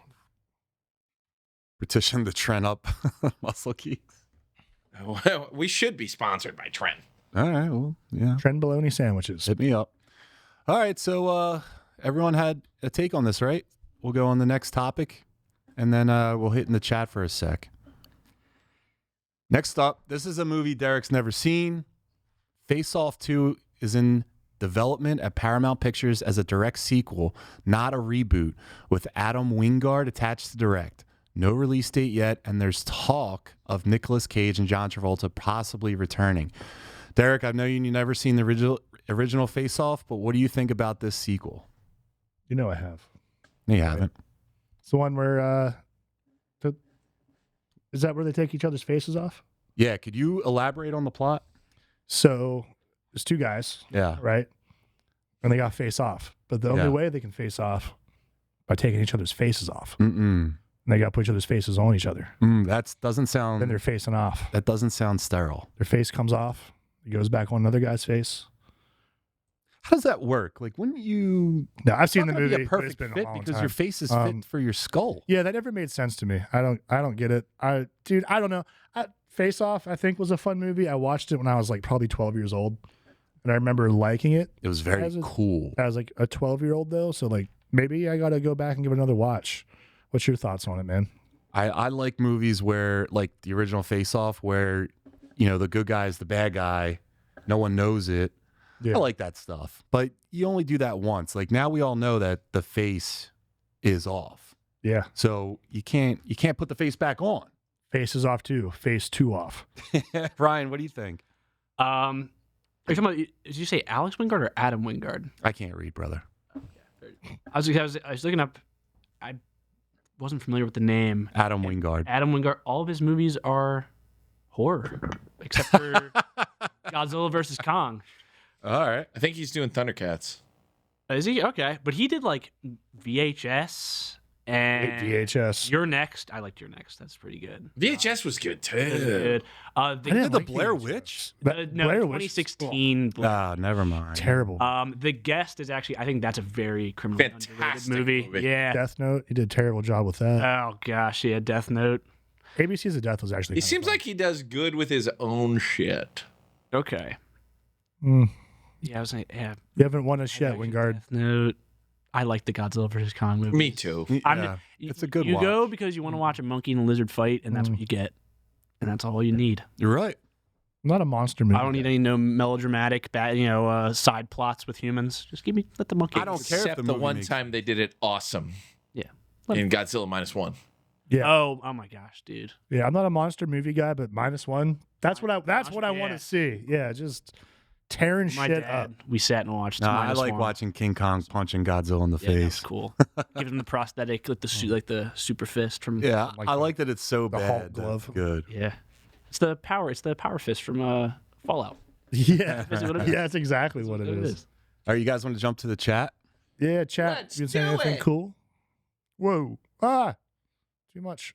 Petition the trend up muscle geeks. Well, we should be sponsored by Trent. All right. Well, yeah. Trend bologna sandwiches. Hit me up. All right. So everyone had a take on this, right? We'll go on the next topic, and then we'll hit in the chat for a sec. Next up, this is a movie Derek's never seen. Face Off 2 is in development at Paramount Pictures as a direct sequel, not a reboot, with Adam Wingard attached to direct. No release date yet, and there's talk of Nicolas Cage and John Travolta possibly returning. Derek, I know you've never seen the original Face Off, but what do you think about this sequel? You know I have. You haven't. It's the one where is that where they take each other's faces off? Yeah, could you elaborate on the plot? So there's two guys, Yeah. right? And they got face off. But the only Yeah. way they can face off by taking each other's faces off. Mm-mm. And they got to put each other's faces on each other. That doesn't Then sound. they're facing off. That doesn't sound sterile. Their face comes off. It goes back on another guy's face. How does that work? Like, wouldn't you? No, I've seen It's the not gonna be movie. a But it's perfect been a fit long because time. your face is Um, fit for your skull. Yeah, that never made sense to me. I don't get it. Dude, I don't know. Face Off, I think, was a fun movie. I watched it when I was like probably 12 years old, and I remember liking it. It was very As a- cool. As like a 12-year-old though, so like maybe I gotta go back and give it another watch. What's your thoughts on it, man? I like movies where, like the original Face Off, where the good guy is the bad guy, no one knows it. Yeah. I like that stuff, but you only do that once. Like now we all know that the face is off, Yeah, so you can't put the face back on. Face is off too. Face 2 off. Ryan, what do you think? Are you talking about? Did you say Alex Wingard or Adam Wingard? I can't read, brother. I was looking up. I wasn't familiar with the name. Adam Wingard. Adam Wingard. All of his movies are horror, except for Godzilla versus Kong. All right. I think he's doing Thundercats. Is he? Okay. But he did like VHS and VHS. You're Next. I liked You're Next. That's pretty good. VHS was good too. Good. I Did didn't the like Blair VHS. Witch? No, Blair Witch. 2016. Ah, never mind. Terrible. The Guest is actually, I think that's a very criminally underrated Fantastic movie. movie. Yeah. Death Note. He did a terrible job with that. Oh gosh, yeah. Death Note. ABC's of Death was actually. He kinda seems fun. like he does good with his own shit. Okay. Mm. Yeah, I was like, yeah. You haven't won us I yet, like Wingard. Death Note. I like the Godzilla versus Kong movie. Me too. Yeah, it's a good You watch. go because you want to watch a monkey and a lizard fight, and that's what you get, and that's all you need. You're right. I'm not a monster movie. I don't need guy. any melodramatic, bad, side plots with humans. Just let the monkey. I don't care if Except the the movie one makes- time they did it awesome. Yeah. In Godzilla -1. Yeah. Oh my gosh, dude. Yeah, I'm not a monster movie guy, but -1. That's what I want Yeah. to see. Yeah, just tearing My shit dad, up. we sat and watched. No, I Minus like One. watching King Kong punching Godzilla in the Yeah, that was face. cool. Give him the prosthetic, like the super fist from. Yeah, Like I the- like that it's so the bad. Hulk that glove. it's good. Yeah. It's the power fist from Fallout. Yeah, That's what it is. yeah, that's exactly what it That's is. All right, you guys want to jump to the chat? Yeah, chat. Let's You say do anything it. cool? Whoa! Too much.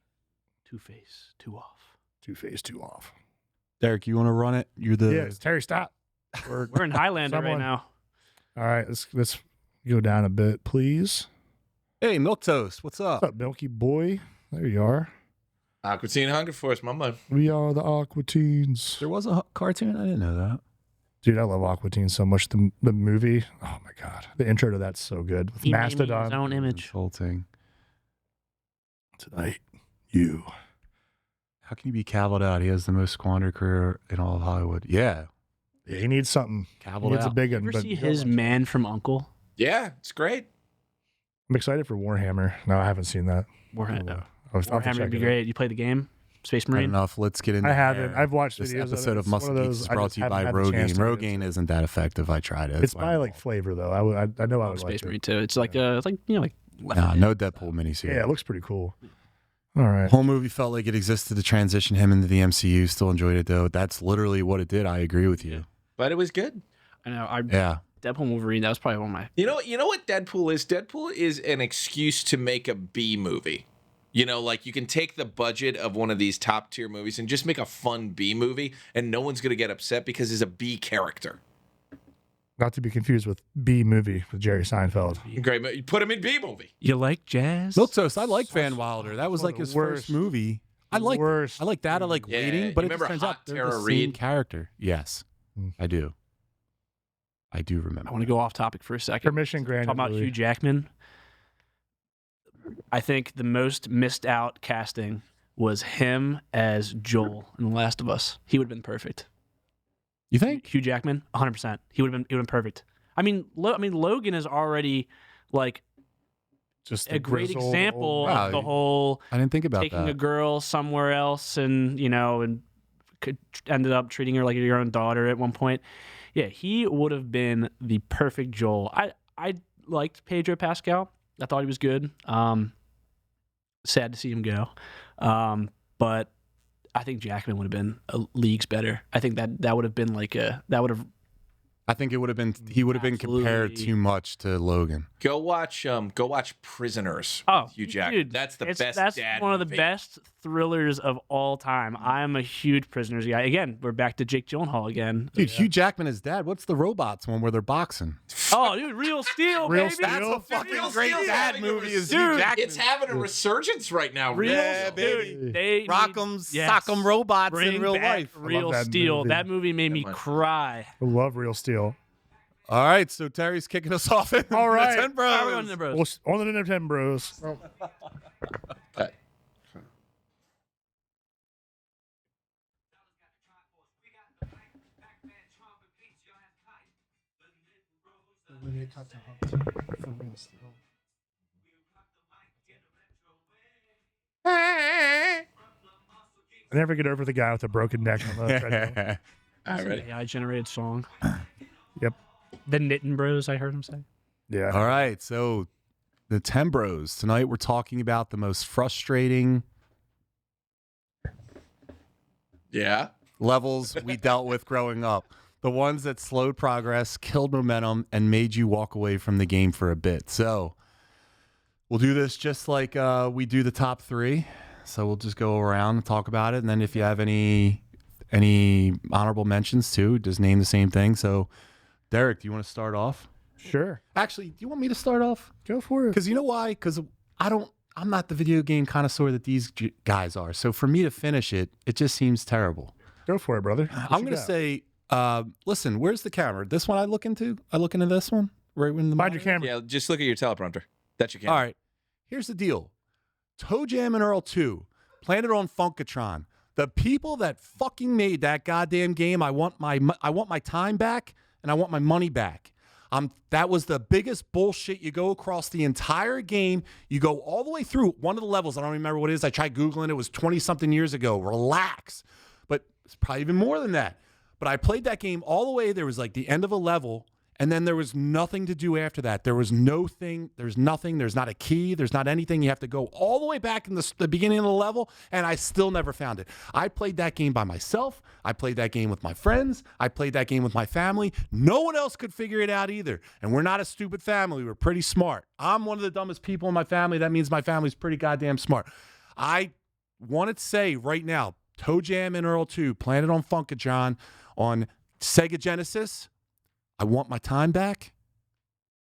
Two-Face, two off. 2-Face, 2 off. Derek, you want to run it? You're the Yes, Terry, stop. We're in Highlander right Someone- now. All right, let's go down a bit, please. Hey, Milk Toast, what's up? What's up, Milky Boy? There you are. Aqua Teen Hunger Force, my man. We are the Aqua Teens. There was a cartoon? I didn't know that. Dude, I love Aqua Teen so much. The movie, oh my god, the intro to that's so good with He made me his Mastodon. own This image. whole thing. Tonight, you. How can you be cavilled out? He has the most squandered career in all of Hollywood. Yeah, Yeah, he needs something. He cavilled needs a out. big You one. ever But see his Man from Uncle? Yeah, it's great. I'm excited for Warhammer. No, I haven't seen that. Warhammer. I'll have to Warhammer check would be it out. great. You play the game, Space Not Marine. enough. Let's get into I haven't. there. I've watched This videos. episode of It's one Muscle of Geeks those is I brought just to you haven't by had the chance Rogaine. to get Rogaine into. isn't that effective. I tried it. It's That's why by I'm like involved. flavor though. I know I would Space like Marine it. too. It's like Nah, no Deadpool miniseries. Yeah, it looks pretty cool. All right. Whole movie felt like it existed to transition him into the MCU. Still enjoyed it though. That's literally what it did. I agree with you. But it was good. I know. Yeah. Deadpool and Wolverine. That was probably one of my. You know what Deadpool is? Deadpool is an excuse to make a B movie. You know, like you can take the budget of one of these top tier movies and just make a fun B movie, and no one's gonna get upset because he's a B character. Not to be confused with B movie with Jerry Seinfeld. Great, you put him in B movie. You like jazz? Milk Toast. I like Van Wilder. That was One like of the his worst. first movie. I like Worst. I like that. I like Yeah, Waiting, you but it remember just turns Hot out they're Tara the same Reid? character. Yes, Hmm. I do. I do remember. I want to go off topic for a second. Permission granted. Talking about Louis. Hugh Jackman. I think the most missed out casting was him as Joel in The Last of Us. He would have been perfect. You think? Hugh Jackman, 100%. He would have been perfect. I mean, Logan is already like Just a the great grizzled example old- of the whole I didn't think about taking that. a girl somewhere else and ended up treating her like your own daughter at one point. Yeah, he would have been the perfect Joel. I liked Pedro Pascal. I thought he was good. Sad to see him go. But I think Jackman would have been leagues better. I think that would have been that would have. I think it would have been. He would have been compared Absolutely. too much to Logan. Go watch Prisoners. Oh, with Hugh Jackman. dude, That's the That's best dad one of the movie. best thrillers of all time. I'm a huge Prisoners guy. Again, we're back to Jake Gyllenhaal again. Dude, Hugh Jackman is dad. What's the robots one where they're boxing? Oh, dude, Real Steel, Real baby. Steel? That's a fucking Real great Steel's dad having a movie. Is Dude, Hugh Jackman? It's having a resurgence right now. Real, Yeah, dude, they Rock'em, yes. sock'em robots Bring in real back life. Real that Steel. movie. That movie made me man. cry. I love Real Steel. All right, so Terry's kicking us off. All right. 10 bros. How are we going there, bros? Well, on the Nintendo Bros. Cut. I never get over the guy with the broken neck on the treadmill. All right, ready? AI generated song. Yep. The Knitting Bros, I heard him say. Yeah. All right, so the 10 Bros. Tonight we're talking about the most frustrating levels we dealt with growing up. The ones that slowed progress, killed momentum, and made you walk away from the game for a bit. So we'll do this just like we do the top 3. So we'll just go around and talk about it. And then if you have any honorable mentions too, just name the same thing. So Derek, do you want to start off? Sure. Actually, do you want me to start off? Go for it. Because you know why? Because I'm not the video game connoisseur that these guys are. So for me to finish it, it just seems terrible. Go for it, brother. I'm going to say, listen, where's the camera? This one I look into this one? Right when the Mind your camera. Yeah, just look at your teleprompter. That's your camera. All right. Here's the deal. Toe Jam and Earl 2, planted on Funkatron. The people that fucking made that goddamn game, I want my time back and I want my money back. That was the biggest bullshit. You go across the entire game. You go all the way through one of the levels. I don't remember what it is. I tried Googling. It was 20-something years ago. Relax. But it's probably even more than that. But I played that game all the way. There was like the end of a level, and then there was nothing to do after that. There was no thing. There's nothing. There's not a key. There's not anything. You have to go all the way back in the beginning of the level, and I still never found it. I played that game by myself. I played that game with my friends. I played that game with my family. No one else could figure it out either. And we're not a stupid family. We're pretty smart. I'm one of the dumbest people in my family. That means my family's pretty goddamn smart. I want to say right now, Toe Jam and Earl 2, planted on Funkatron on Sega Genesis. I want my time back,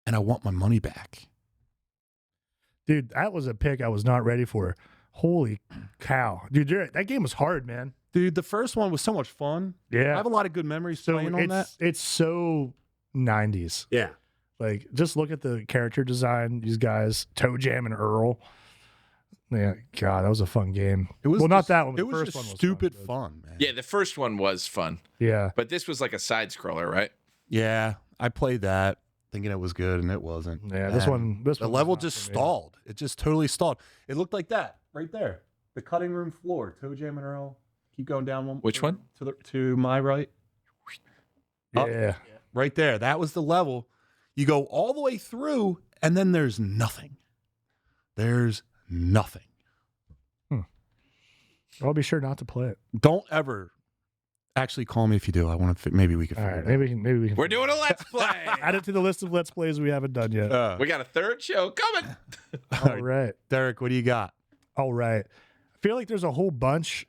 and I want my money back. Dude, that was a pick I was not ready for. Holy cow. Dude, that game was hard, man. Dude, the first one was so much fun. Yeah. I have a lot of good memories playing on that. It's so 90s. Yeah. Like, just look at the character design, these guys, Toe Jam and Earl. Yeah, God, that was a fun game. It was not just, that one. It The was first just one was stupid fun. fun, man. Yeah, the first one was fun, Yeah. but this was like a side scroller, right? Yeah, I played that thinking it was good, and it wasn't. Yeah, this one. The level just stalled. It just totally stalled. It looked like that right there. The cutting room floor. Toe Jam and Earl. Keep going down one. Which one? To my right. Yeah. Right there. That was the level. You go all the way through, and then there's nothing. There's nothing. I'll be sure not to play it. Don't ever actually call me if you do. I want to. Maybe we could. All figure right, it out. maybe we can. We're doing a let's play. Add it to the list of let's plays we haven't done yet. We got a third show coming. All right. Derek, what do you got? All right. I feel like there's a whole bunch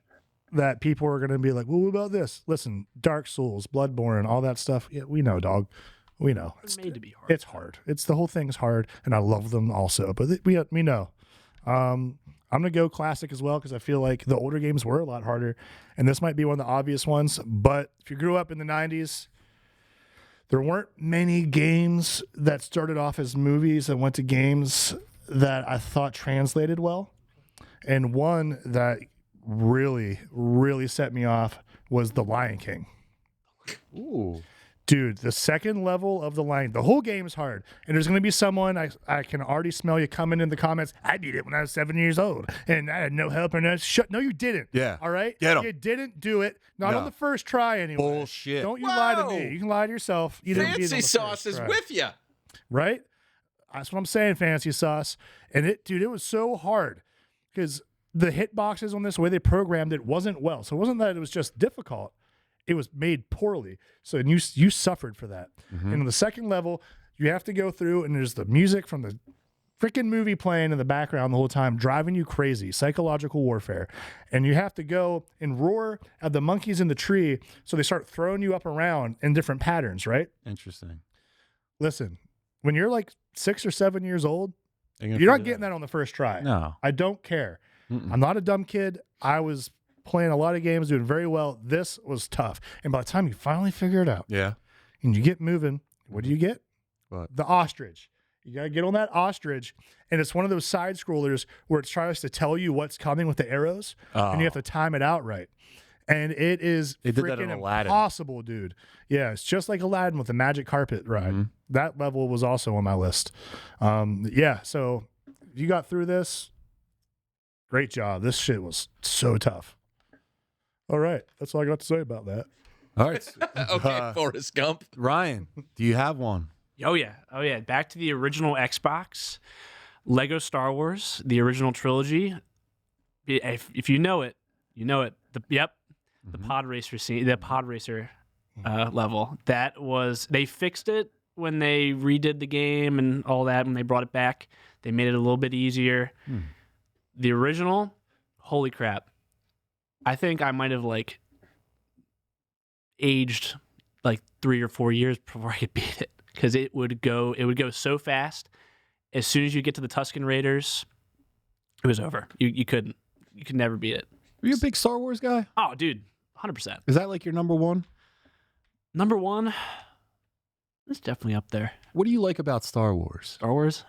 that people are going to be like, well, what about this? Listen, Dark Souls, Bloodborne, all that stuff. Yeah, we know, dog. We know. It's made to be hard. It's hard. It's the whole thing's hard, and I love them also. But we know. I'm gonna go classic as well because I feel like the older games were a lot harder, and this might be one of the obvious ones. But if you grew up in the '90s, there weren't many games that started off as movies and went to games that I thought translated well. And one that really, really set me off was The Lion King. Ooh. Dude, the second level of the line, the whole game is hard. And there's going to be someone, I can already smell you coming in the comments. I beat it when I was 7 years old, and I had no help. And no, you didn't. Yeah. All right? Get 'em. You didn't do it. Not No. on the first try, anyway. Bullshit. Don't you lie to Whoa. me. You can lie to yourself. You didn't beat it on Fancy the sauce first is try. with you. Right? That's what I'm saying, fancy sauce. And it was so hard because the hitboxes on this, the way they programmed it wasn't well. So it wasn't that it was just difficult. It was made poorly. So you suffered for that. Mm-hmm. And on the second level, you have to go through, and there's the music from the freaking movie playing in the background the whole time, driving you crazy, psychological warfare. And you have to go and roar at the monkeys in the tree, so they start throwing you up around in different patterns, right? Interesting. Listen, when you're like 6 or 7 years old, You're gonna you're not figure getting that on the first try. No. I don't care. Mm-mm. I'm not a dumb kid. I was playing a lot of games, doing very well. This was tough. And by the time you finally figure it out Yeah. and you get moving, what do you get? What? The ostrich. You got to get on that ostrich. And it's one of those side scrollers where it tries to tell you what's coming with the arrows, and you have to time it out right. And it is They did that in freaking Aladdin. impossible, dude. Yeah, it's just like Aladdin with the magic carpet ride. Mhm. That level was also on my list. Yeah, so you got through this. Great job. This shit was so tough. All right, that's all I got to say about that. All right. Okay, Forrest Gump. Ryan, do you have one? Oh yeah. Back to the original Xbox. Lego Star Wars, the original trilogy. If you know it, you know it. The pod racer scene, the pod racer level. That was, they fixed it when they redid the game and all that. When they brought it back, they made it a little bit easier. The original, holy crap! I think I might have like aged like 3 or 4 years before I could beat it, because it would go so fast. As soon as you get to the Tusken Raiders, it was over. You could never beat it. Are you a big Star Wars guy? Oh, dude, 100%. Is that like your number one? Number one, it's definitely up there. What do you like about Star Wars? Star Wars.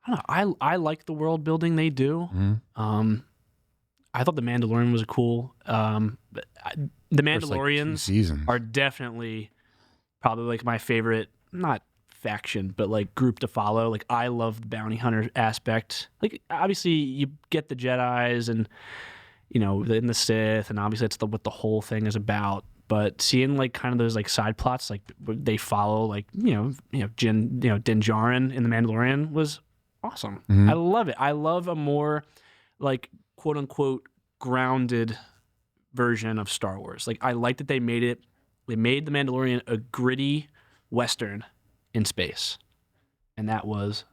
I don't know. I like the world building they do. I thought the Mandalorian was cool. The Mandalorians are definitely probably like my favorite, not faction, but like group to follow. Like, I love the bounty hunter aspect. Like, obviously you get the Jedis and, you know, in the Sith, and obviously that's what the whole thing is about. But seeing like kind of those like side plots, like they follow, like Din Djarin in the Mandalorian was awesome. I love it. I love a more like quote unquote grounded version of Star Wars. Like, I like that they made the Mandalorian a gritty Western in space, and that was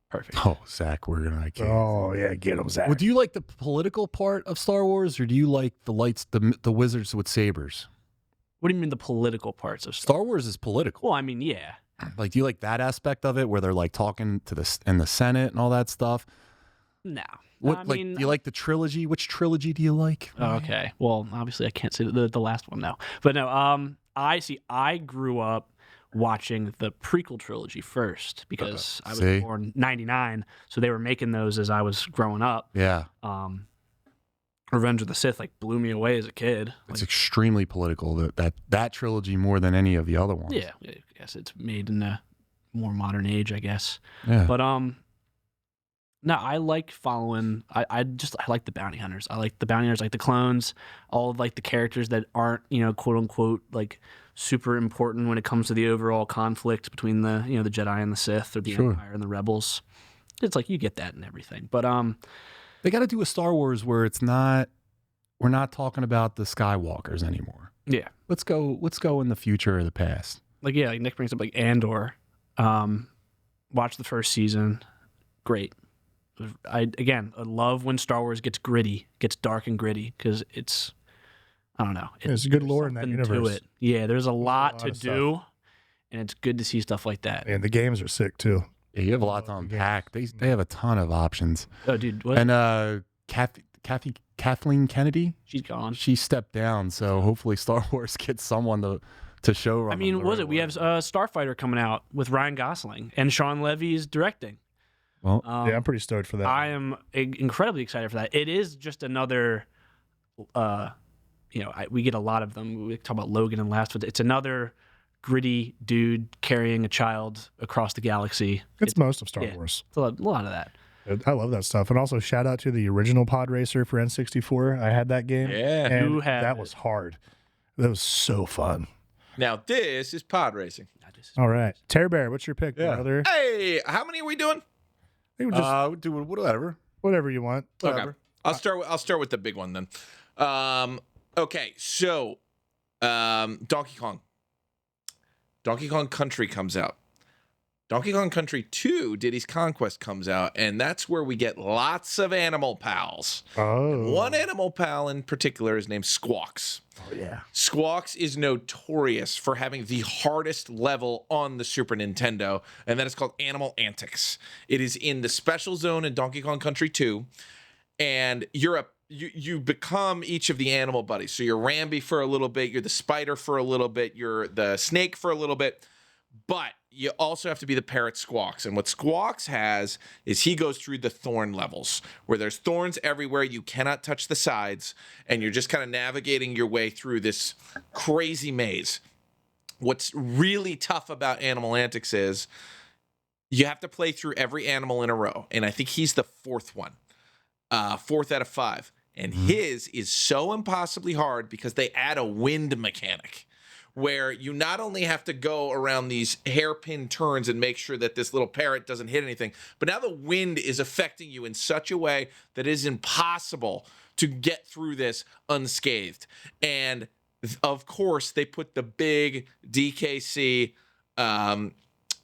perfect. Oh, Zach, I can't. Oh yeah, get him, Zach. Well, do you like the political part of Star Wars, or do you like the wizards with sabers? What do you mean the political parts of Star Wars is political. Well, I mean, yeah. Like, do you like that aspect of it, where they're like talking to in the Senate and all that stuff? No. What, do you like the trilogy? Which trilogy do you like? Okay. Well, obviously I can't say the last one now. But no, I grew up watching the prequel trilogy first, because I was born 99, so they were making those as I was growing up. Yeah. Revenge of the Sith like blew me away as a kid. It's extremely political, that trilogy, more than any of the other ones. Yeah, I guess it's made in a more modern age, I guess. Yeah. But no, I like following. I like the bounty hunters. I like the bounty hunters, like the clones, all of like the characters that aren't, quote unquote, like super important when it comes to the overall conflict between the the Jedi and the Sith, or the Empire and the Rebels. It's like you get that and everything, but they got to do a Star Wars where we're not talking about the Skywalkers anymore. Yeah, let's go in the future or the past. Like like Nick brings up like Andor. Watch the first season, great. I love when Star Wars gets gritty, gets dark and gritty, because I don't know. There's good lore in that universe. Yeah, there's a lot to do, and it's good to see stuff like that. And the games are sick too. Yeah, you have a lot to unpack. They have a ton of options. Oh, dude. What? And Kathleen Kennedy, she's gone. She stepped down, so hopefully Star Wars gets someone to show. I mean, we have Starfighter coming out with Ryan Gosling, and Sean Levy's directing. Well, yeah, I'm pretty stoked for that. I am incredibly excited for that. It is just another, we get a lot of them. We talk about Logan and last, but it's another gritty dude carrying a child across the galaxy. It's most of Star Wars. It's a lot of that. I love that stuff. And also shout out to the original pod racer for N64. I had that game. Yeah. And that was hard. That was so fun. Now this is pod racing. All right. Tear Bear, what's your pick, brother? Hey, how many are we doing? I think we'll just do whatever. Whatever you want. Okay. I'll start with the big one then. Okay, so Donkey Kong. Donkey Kong Country comes out. Donkey Kong Country 2, Diddy's Conquest, comes out, and that's where we get lots of animal pals. Oh. One animal pal in particular is named Squawks. Oh, yeah. Squawks is notorious for having the hardest level on the Super Nintendo, and that is called Animal Antics. It is in the special zone in Donkey Kong Country 2, and you become each of the animal buddies. So you're Rambi for a little bit, you're the spider for a little bit, you're the snake for a little bit, but you also have to be the parrot Squawks. And what Squawks has is he goes through the thorn levels, where there's thorns everywhere, you cannot touch the sides, and you're just kind of navigating your way through this crazy maze. What's really tough about Animal Antics is you have to play through every animal in a row, and I think he's the fourth one. 4th out of 5. And his is so impossibly hard because they add a wind mechanic, where you not only have to go around these hairpin turns and make sure that this little parrot doesn't hit anything, but now the wind is affecting you in such a way that it is impossible to get through this unscathed. And of course, they put the big DKC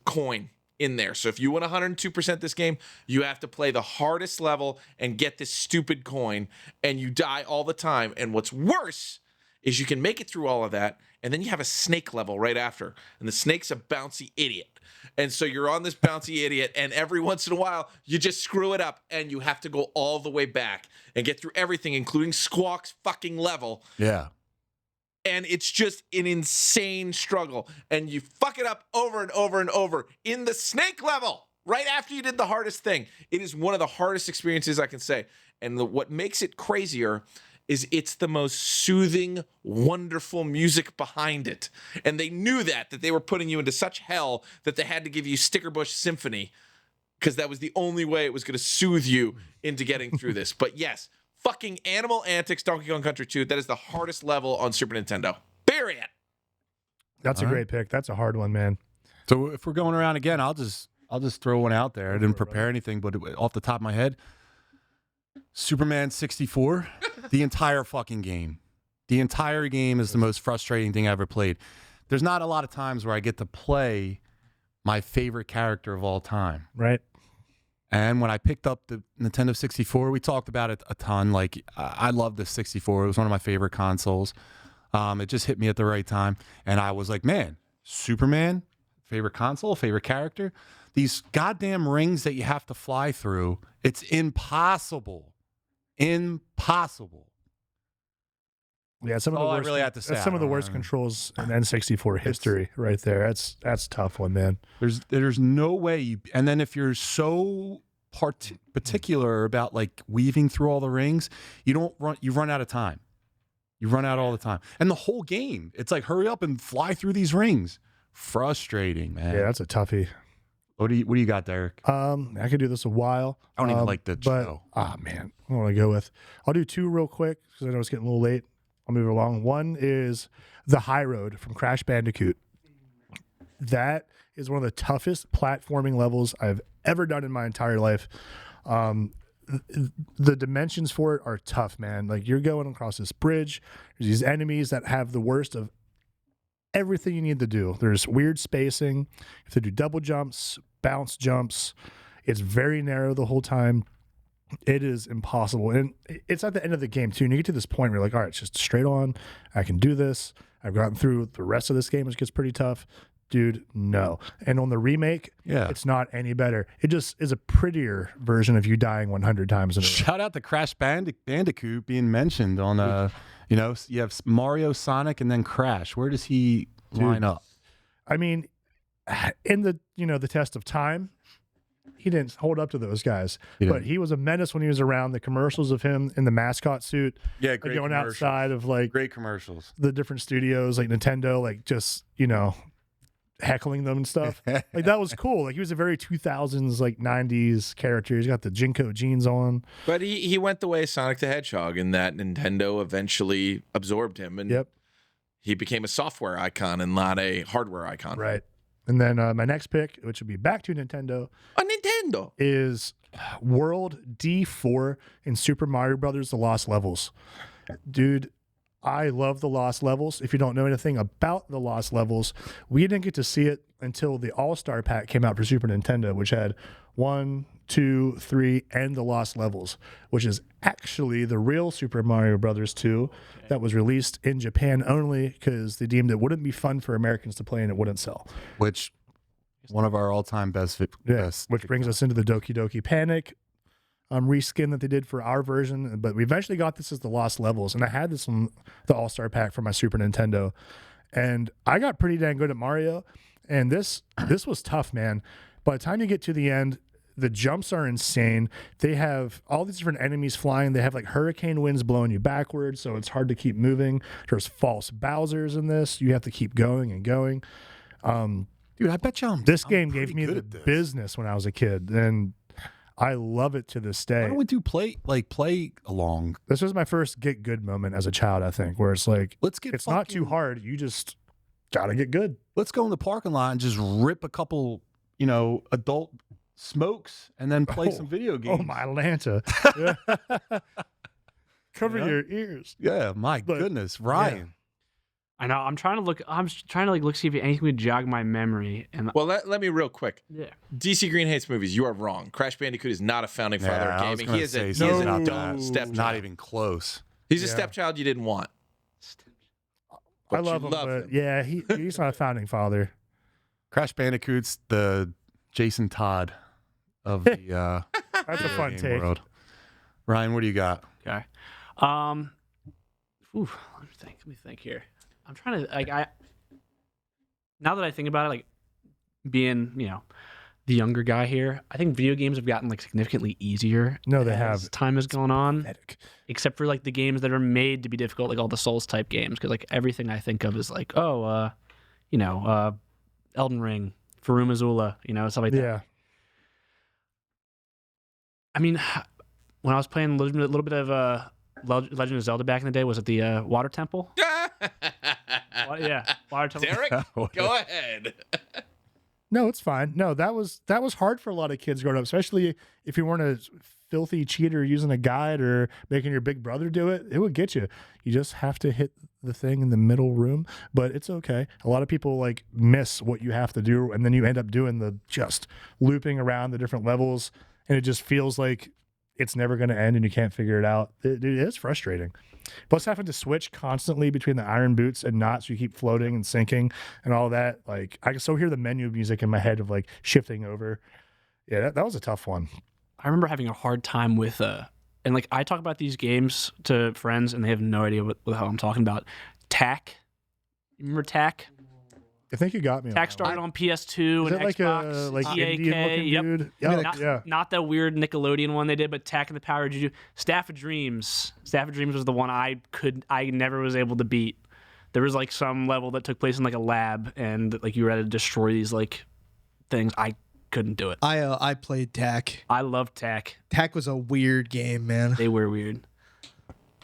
coin in there. So if you want 102% this game, you have to play the hardest level and get this stupid coin, and you die all the time. And what's worse is you can make it through all of that, and then you have a snake level right after, and the snake's a bouncy idiot. And so you're on this bouncy idiot, and every once in a while, you just screw it up, and you have to go all the way back and get through everything, including Squawk's fucking level. Yeah. And it's just an insane struggle. And you fuck it up over and over and over in the snake level right after you did the hardest thing. It is one of the hardest experiences I can say. And what makes it crazier is it's the most soothing, wonderful music behind it. And they knew that they were putting you into such hell that they had to give you Stickerbush Symphony, because that was the only way it was going to soothe you into getting through this. But yes, fucking Animal Antics Donkey Kong Country 2, that is the hardest level on Super Nintendo. Period. That's a great pick. That's a hard one, man. So if we're going around again, I'll just throw one out there. I didn't prepare anything, but off the top of my head, Superman 64, the entire fucking game. The entire game is the most frustrating thing I ever played. There's not a lot of times where I get to play my favorite character of all time. Right. And when I picked up the Nintendo 64, we talked about it a ton. Like, I love the 64. It was one of my favorite consoles. It just hit me at the right time. And I was like, man, Superman, favorite console, favorite character. These goddamn rings that you have to fly through, it's impossible. Impossible. Yeah, some of the all worst, I really have to say. that's some of the worst controls in N64 history right there. That's a tough one, man. There's no way you, and then if you're so particular about like weaving through all the rings, you run out of time. You run out all the time. And the whole game, it's like hurry up and fly through these rings. Frustrating, man. Yeah, that's a toughie. What do you got, Derek? I could do this a while. I don't even like the show. Man, I want to go with. I'll do two real quick because I know it's getting a little late. I'll move along. One is the High Road from Crash Bandicoot. That is one of the toughest platforming levels I've ever done in my entire life. The dimensions for it are tough, man. Like, you're going across this bridge. There's these enemies that have the worst of everything you need to do. There's weird spacing. You have to do double jumps, bounce jumps. It's very narrow the whole time. It is impossible. And it's at the end of the game, too. And you get to this point where you're like, all right, it's just straight on. I can do this. I've gotten through the rest of this game, which gets pretty tough. Dude, no. And on the remake, it's not any better. It just is a prettier version of you dying 100 times in a row. Shout out to Crash Bandicoot being mentioned on, you have Mario, Sonic, and then Crash. Where does he line up? I mean, in the test of time, he didn't hold up to those guys, but he was a menace when he was around. The commercials of him in the mascot suit, great going outside of like great commercials, the different studios like Nintendo, like just heckling them and stuff. Like, that was cool. Like, he was a very 2000s like 90s character. He's got the Jinko jeans on. But he went the way of Sonic the Hedgehog in that Nintendo eventually absorbed him, and he became a software icon and not a hardware icon. Right. And then my next pick, which would be back to Nintendo, is World D4 in Super Mario Brothers: The Lost Levels. Dude, I love The Lost Levels. If you don't know anything about The Lost Levels, we didn't get to see it until the All-Star Pack came out for Super Nintendo, which had 1, 2, 3, and The Lost Levels, which is actually the real Super Mario Brothers 2 that was released in Japan only because they deemed it wouldn't be fun for Americans to play and it wouldn't sell. Which, one of our all-time best. Which brings us into the Doki Doki Panic reskin that they did for our version, but we eventually got this as The Lost Levels, and I had this on the All-Star Pack for my Super Nintendo, and I got pretty dang good at Mario, and this was tough, man. By the time you get to the end, the jumps are insane. They have all these different enemies flying. They have like hurricane winds blowing you backwards, so it's hard to keep moving. There's false Bowsers in this. You have to keep going and going. Dude, I bet you this game gave me the business when I was a kid, and I love it to this day. Why don't we do play along? This was my first get good moment as a child, I think, where it's like, it's not too hard. You just Gotta get good. Let's go in the parking lot and just rip a couple, adult smokes and then play some video games. Oh, my Atlanta. Cover your ears. Yeah, my But- goodness, Ryan. I know. I'm trying to look. See if anything would jog my memory. And Well, let me real quick. yeah, DC Green hates movies. You are wrong. Crash Bandicoot is not a founding father Yeah, of I was gaming. gonna He is a say something about dumb that. stepchild. Not even close. He's a Yeah. stepchild you didn't want. I But love you him, love but him. yeah, he's not a founding father. Crash Bandicoot's the Jason Todd of the That's a video fun game take. world. Ryan, what do you got? okay. Let me think here. I'm trying to now that I think about it, like being the younger guy here, I think video games have gotten like significantly easier. No, they as have. time has gone on, Pathetic. except for like the games that are made to be difficult, like all the Souls type games. Because like everything I think of is like, Elden Ring, Farum Azula, stuff like that. Yeah. I mean, when I was playing a little bit of Legend of Zelda back in the day, was it the Water Temple? Yeah, Water Temple. Derek, go ahead. No, it's fine. No, that was hard for a lot of kids growing up, especially if you weren't a filthy cheater using a guide or making your big brother do it. It would get you. You just have to hit the thing in the middle room, but it's okay. A lot of people like miss what you have to do, and then you end up doing the just looping around the different levels, and it just feels like it's never going to end, and you can't figure it out. It is frustrating. Plus, having to switch constantly between the iron boots and not, so you keep floating and sinking and all that. Like, I can still hear the menu music in my head of like shifting over. Yeah, that was a tough one. I remember having a hard time with and like I talk about these games to friends and they have no idea what the hell I'm talking about. Tak. You remember Tak? I think you got me. Tak started on PS2 Is and it like Xbox. a like TAK. Indian looking Yep. dude? Not, Yeah. not that weird Nickelodeon one they did, but Tak and the Power of Juju. Staff of Dreams. Staff of Dreams was the one I never was able to beat. There was like some level that took place in like a lab, and like you were to destroy these like things. I couldn't do it. I played Tak. I loved Tak. Tak was a weird game, man. They were weird.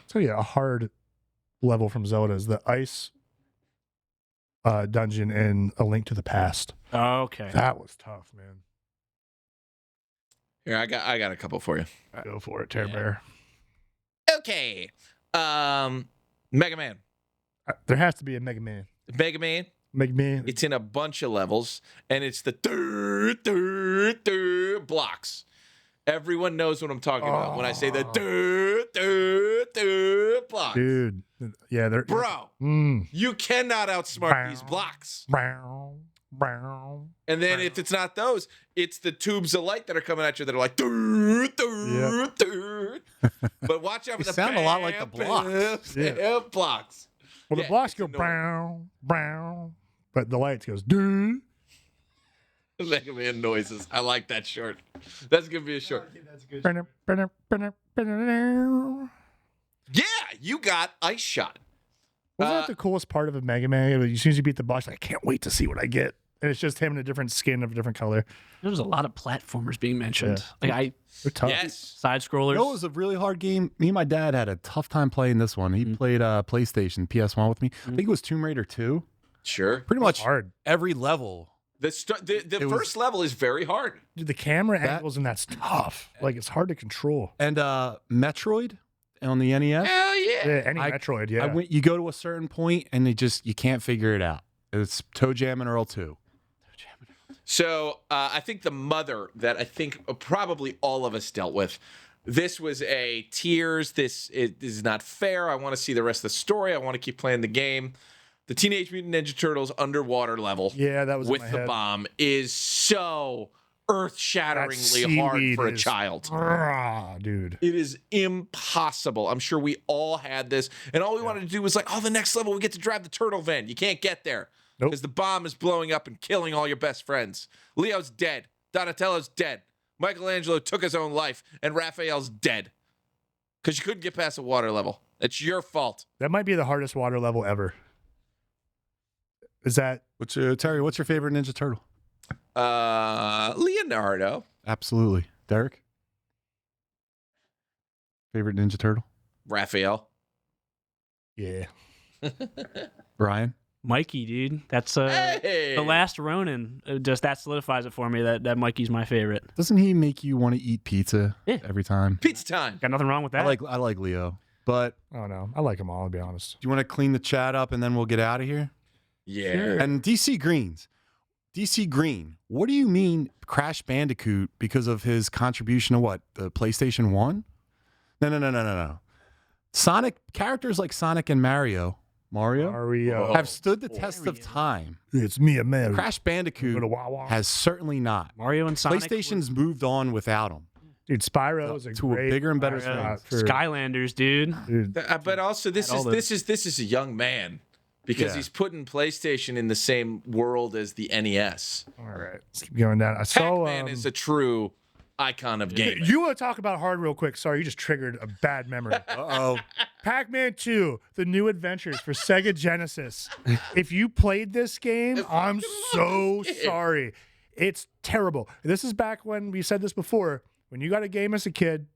So yeah, a hard level from Zelda is the ice dungeon in A Link to the Past. Okay. That was tough, man. Here, I got a couple for you. Go for it, Tear Yeah. Bear. Okay. Mega Man. There has to be a Mega Man. Mega Man. Mega Man. It's in a bunch of levels, and it's the blocks. Everyone knows what I'm talking about when I say the blocks. Dude. Yeah, they're Bro, Mm. you cannot outsmart these blocks. Brown. Brown. And then if it's not those, it's the tubes of light that are coming at you that are like, but watch out for They the sound a lot like the blocks. Yeah. blocks. Well, Yeah, the blocks it's go annoying. brown, brown, but the lights goes dude. Mega Man noises. I like that short. That's gonna be a short. Wasn't Yeah, you got Ice Shot. that the coolest part of a Mega Man? As soon as you beat the boss, like, I can't wait to see what I get. And it's just him in a different skin of a different color. There was a lot of platformers being mentioned. Like They're tough. Yes. side scrollers. You know, it was a really hard game. Me and my dad had a tough time playing this one. He played PlayStation, PS1 with me. I think it was Tomb Raider 2. Sure. Pretty much Hard. every level. The It was- first level is very hard. Dude, the camera That- angles in that's tough. Like, it's hard to control. And Metroid on the NES. Hell yeah. Yeah, any I- Metroid, yeah. You go to a certain point and you can't figure it out. It's Toe Jam and Earl 2. So I think the mother that I think probably all of us dealt with. This was a tears. This is not fair. I want to see the rest of the story. I want to keep playing the game. The Teenage Mutant Ninja Turtles underwater level yeah, that was in with my the head. bomb is so earth-shatteringly hard seaweed for a is- child. Dude. It is impossible. I'm sure we all had this, and all we wanted to do was like, oh, the next level we get to drive the turtle van. You can't get there Nope. because the bomb is blowing up and killing all your best friends. Leo's dead. Donatello's dead. Michelangelo took his own life, and Raphael's dead because you couldn't get past the water level. It's your fault. That might be the hardest water level ever. Is that Terry, what's your favorite Ninja Turtle? Leonardo. Absolutely. Derek? Favorite Ninja Turtle? Raphael. yeah. Brian? Mikey, dude. That's Hey! the last Ronin. Just that solidifies it for me that Mikey's my favorite. Doesn't he make you want to eat pizza Yeah. every time? Pizza time. Got nothing wrong with that. I like Leo. But Oh no, I like them all. To be honest. do you want to clean the chat up and then we'll get out of here? Yeah. Sure. And DC Green, what do you mean Crash Bandicoot because of his contribution to what? The PlayStation 1? No. Sonic characters like Sonic and Mario Mario. have stood the test of Mario. time. It's me, a man. Crash Bandicoot Go to Wawa. has certainly not. Mario and Sonic. PlayStation's moved on without him. Dude, Spyro is a To a great bigger and better mascot thing. for- Skylanders, dude. Dude, But also, this All is a young man because Yeah. he's putting PlayStation in the same world as the NES. all right, let's keep going down. I saw. Pac-Man is a true icon of gaming. You want to talk about hard real quick? Sorry, you just triggered a bad memory. Uh-oh. Pac-Man 2, The New Adventures for Sega Genesis. If you played this game, I'm so sorry. It's terrible. This is back when we said this before. When you got a game as a kid,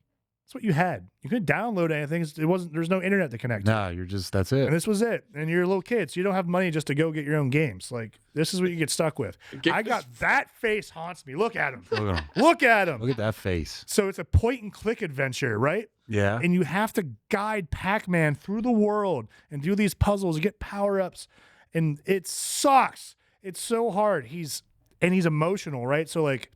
that's what you had. You couldn't download anything. There's no internet to connect to. No, that's And it. this was it. And you're a little kid, so you don't have money just to go get your own games. Like, this is what you get stuck with. I got that face haunts me. Look at him. Look at him. Look at him. Look at that face. So it's a point and click adventure, right? Yeah. And you have to guide Pac-Man through the world and do these puzzles and get power-ups. And it sucks. It's so hard. He's emotional, right? So like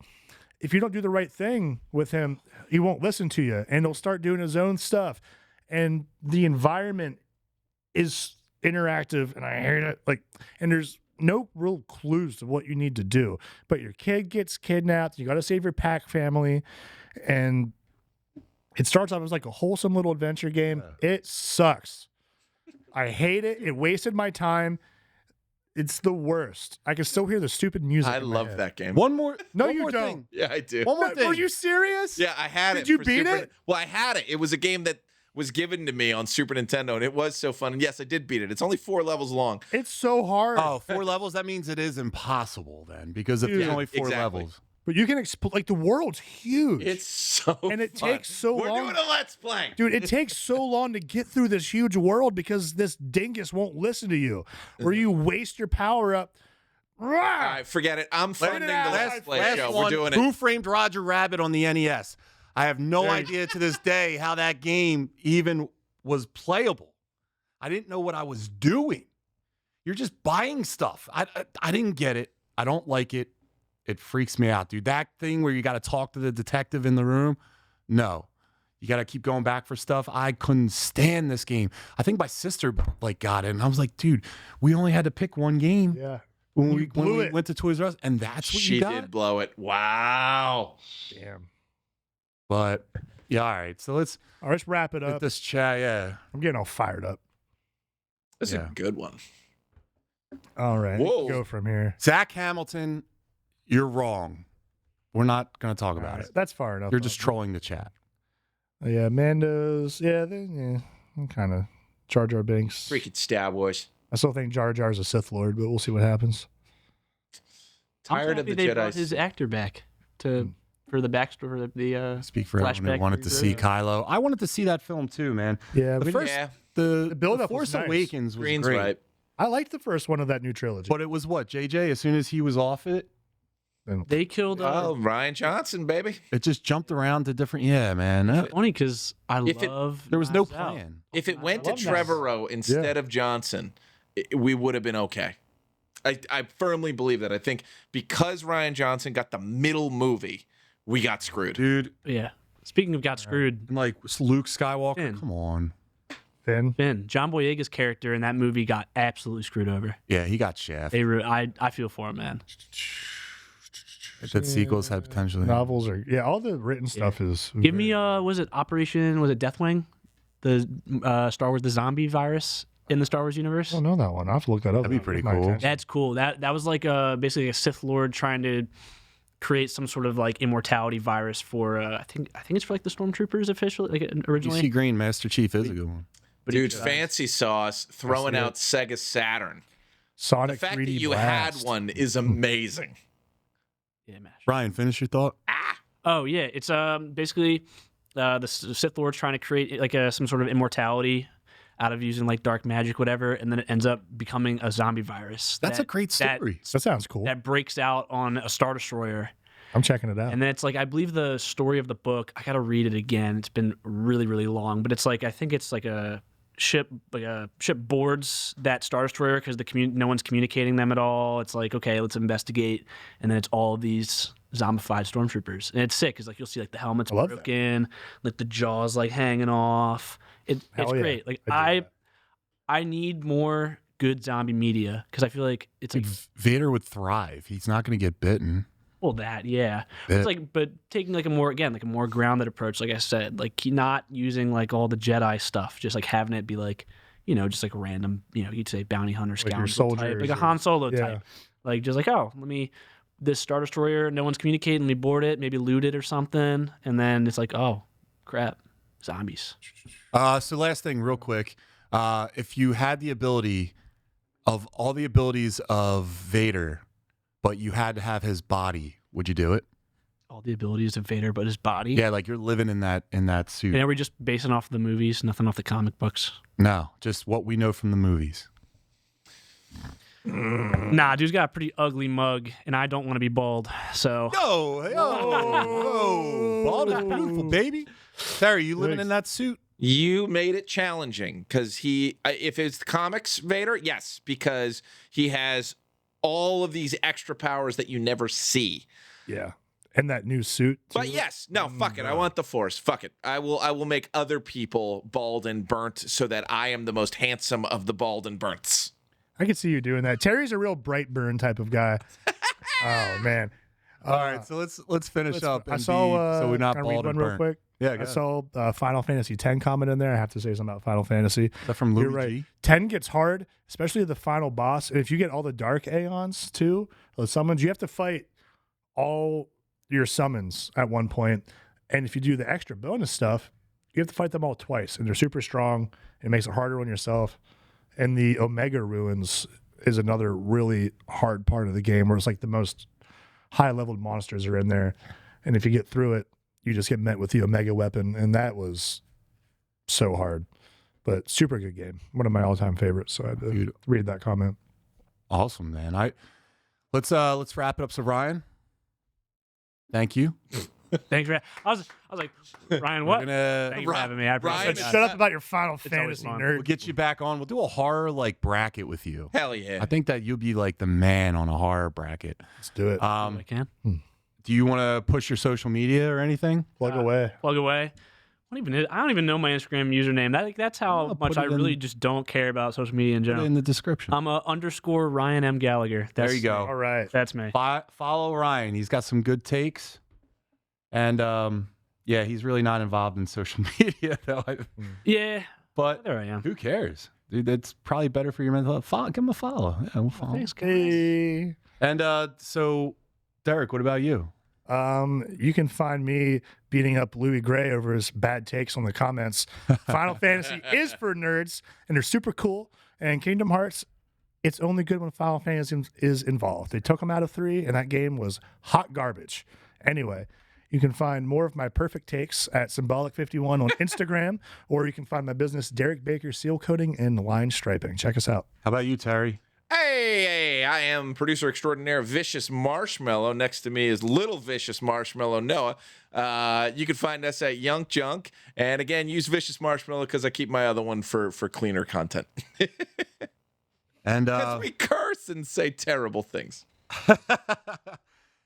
if you don't do the right thing with him, he won't listen to you and he'll start doing his own stuff. And the environment is interactive and I hate it. Like, and there's no real clues to what you need to do. But your kid gets kidnapped. You got to save your Pac family. And it starts off as like a wholesome little adventure game. It sucks. I hate it. It wasted my time. It's the worst. I can still hear the stupid music. I in my love head. that game. One more. No, one you more don't. Thing. Yeah, I do. One more thing. Were you serious? Yeah, I had it. Did you for beat Super- it? Well, I had it. It was a game that was given to me on Super Nintendo, and it was so fun. And yes, I did beat it. It's only 4 levels long. It's so hard. Oh, 4 levels? That means it is impossible then, because if Dude, there's only 4 exactly. levels. But you can like the world's huge. It's so And it fun. takes so We're long. doing a Let's Play. Dude, it takes so long to get through this huge world because this dingus won't listen to you. Where you waste your power up. All right, forget it. I'm funding the out. Let's Play Last show. one, We're doing Who it. Framed Roger Rabbit on the NES? I have no idea to this day how that game even was playable. I didn't know what I was doing. You're just buying stuff. I didn't get it. I don't like it. It freaks me out, dude. That thing where you got to talk to the detective in the room, no. You got to keep going back for stuff. I couldn't stand this game. I think my sister like got it, and I was like, dude, we only had to pick one game Yeah. when You we blew it. went to Toys R Us, and that's what She you got. did blow it. Wow. Damn. But yeah, all right. So let's All right, let's wrap it get up. this chat. Yeah, I'm getting all fired up. That's Yeah. a good one. All right. Whoa. Go from here. Zach Hamilton, you're wrong. We're not going to talk All about right, it. that's far enough. You're just trolling the chat. Yeah, Mando's. Yeah, I'm kind of Jar Jar Binks. Freaking Star Wars. I still think Jar Jar's a Sith Lord, but we'll see what happens. Tired I'm of happy the they brought Jedi's. his actor back for the backstory for the Speak for everyone Flashback who wanted to through see the- Kylo. I wanted to see that film too, man. Yeah, The we- first, Yeah. the build-up was Force nice. Awakens was Green's great. right. I liked the first one of that new trilogy. But it was what, JJ? As soon as he was off it, they killed. Oh, Ryan Johnson, baby. it just jumped around to different. Yeah, man. Funny because If it- love. There was no Knives Out. plan. If it went to love Knives Trevorrow instead of Johnson, we would have been okay. I firmly believe that. I think because Ryan Johnson got the middle movie, we got screwed. Dude, Yeah. Speaking of got screwed, and like Luke Skywalker. Finn. Come on. Finn. Finn, John Boyega's character in that movie got absolutely screwed over. Yeah, he got shafted. I feel for him, man. That sequels had potentially. Novels are all the written stuff is. Give me was it Deathwing? The Star Wars the zombie virus in the Star Wars universe? I don't know that one. I will have to look that up. That'd be pretty My cool. attention. That's cool. That was like basically a Sith Lord trying to create some sort of like immortality virus for I think it's for like the Stormtroopers officially originally. DC Green Master Chief is a good one. But Dude, he- fancy sauce throwing see it. out Sega Saturn. The Sonic fact 3D that you Blast. had one is amazing. Yeah, mash. Ryan, finish your thought. Oh yeah, it's basically the Sith Lord's trying to create like some sort of immortality out of using like dark magic, whatever, and then it ends up becoming a zombie virus. That's a great story. That sounds cool. That breaks out on a Star Destroyer. I'm checking it out. And then it's like, I believe the story of the book, I got to read it again. It's been really, really long, but it's like, I think it's like a ship boards that Star Destroyer because no one's communicating them at all. It's like, okay, let's investigate. And then it's all these zombified stormtroopers. And it's sick because like you'll see like the helmets broken, like the jaws like hanging off. It's great. Like I need more good zombie media because I feel like it's like Vader would thrive. He's not going to get bitten. Well, that, yeah. It's like, but taking like a more grounded approach, like I said, like not using like all the Jedi stuff, just like having it be like, just like a random, you'd say bounty hunter, scoundrel type, like a Han Solo type. Like just like, this Star Destroyer, no one's communicating, let me board it, maybe loot it or something. And then it's like, oh, crap, zombies. So last thing, real quick. If you had the ability of all the abilities of Vader, but you had to have his body, would you do it? All the abilities of Vader, but his body? Yeah, like you're living in that suit. And are we just basing off the movies, nothing off the comic books? No, just what we know from the movies. Nah, dude's got a pretty ugly mug, and I don't want to be bald, so... No, bald is beautiful, baby. Terry, you living in that suit? You made it challenging because if it's the comics Vader, yes, because he has all of these extra powers that you never see. Yeah. And that new suit. Too. But yes, no, fuck it. I want the Force. Fuck it. I will make other people bald and burnt so that I am the most handsome of the bald and burnts. I can see you doing that. Terry's a real Brightburn type of guy. Oh man. All right, so let's finish up. I saw so we're not can I bald read and one burnt. real quick. Yeah, I saw Final Fantasy X comment in there. I have to say something about Final Fantasy. Is that from Louis You're right. G? 10 gets hard, especially the final boss. And if you get all the dark Aeons too, those summons, you have to fight all your summons at one point. And if you do the extra bonus stuff, you have to fight them all twice. And they're super strong. It makes it harder on yourself. And the Omega Ruins is another really hard part of the game where it's like the most high-leveled monsters are in there. And if you get through it, you just get met with the Omega weapon, and that was so hard. But super good game. One of my all-time favorites, so I had to read that comment. Awesome, man. Let's wrap it up. So Ryan, thank you. Thanks, Ryan. I was like, Ryan, what? Thanks for having me. I appreciate it. Shut up about your Final Fantasy, nerd. We'll get you back on. We'll do a horror bracket with you. Hell yeah. I think that you'll be like the man on a horror bracket. Let's do it. I can. Do you want to push your social media or anything? Plug away. I don't even know my Instagram username. That's how much I really just don't care about social media in Put it general. in the description. I'm a _ Ryan M. Gallagher. There you go. All right. That's me. Follow Ryan. He's got some good takes. And yeah, he's really not involved in social media though. Yeah. But there I am. who cares? Dude, that's probably better for your mental health. Give him a follow. Yeah, we'll follow. Thanks, guys. Hey. And so, Derek, what about you? You can find me beating up Louis Gray over his bad takes on the comments. Final Fantasy is for nerds, and they're super cool. And Kingdom Hearts, it's only good when Final Fantasy is involved. They took them out of 3, and that game was hot garbage. Anyway, you can find more of my perfect takes at Symbolic51 on Instagram, or you can find my business, Derek Baker Seal Coating and Line Striping. Check us out. How about you, Terry? Hey, I am producer extraordinaire Vicious Marshmallow. Next to me is Little Vicious Marshmallow Noah. You can find us at Young Junk. And again, use Vicious Marshmallow because I keep my other one for cleaner content. And because we curse and say terrible things.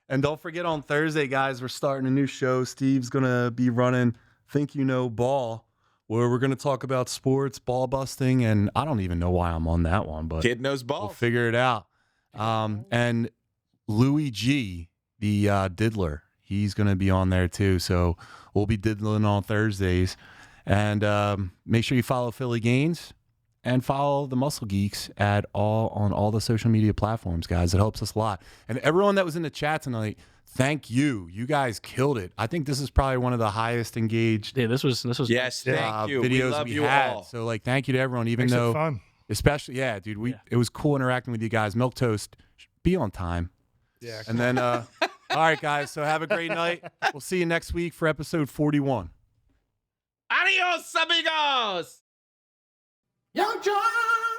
And don't forget on Thursday, guys, we're starting a new show. Steve's going to be running Think You Know Ball, where we're going to talk about sports, ball busting, and I don't even know why I'm on that one, but Kid knows ball. we'll figure it out. And Louis G, the diddler, he's going to be on there too. So we'll be diddling on Thursdays. And make sure you follow Philly Gaines and follow the Muscle Geeks on all the social media platforms, guys. It helps us a lot. And everyone that was in the chat tonight, thank you. You guys killed it. I think this is probably one of the highest engaged This was Yes, thank you. We videos love we you had. all. So like, thank you to everyone, even Makes though it fun. especially, yeah, dude, it was cool interacting with you guys. Milk Toast, be on time. Yeah. And then, all right, guys. So have a great night. We'll see you next week for episode 41. Adios, amigos! Young John.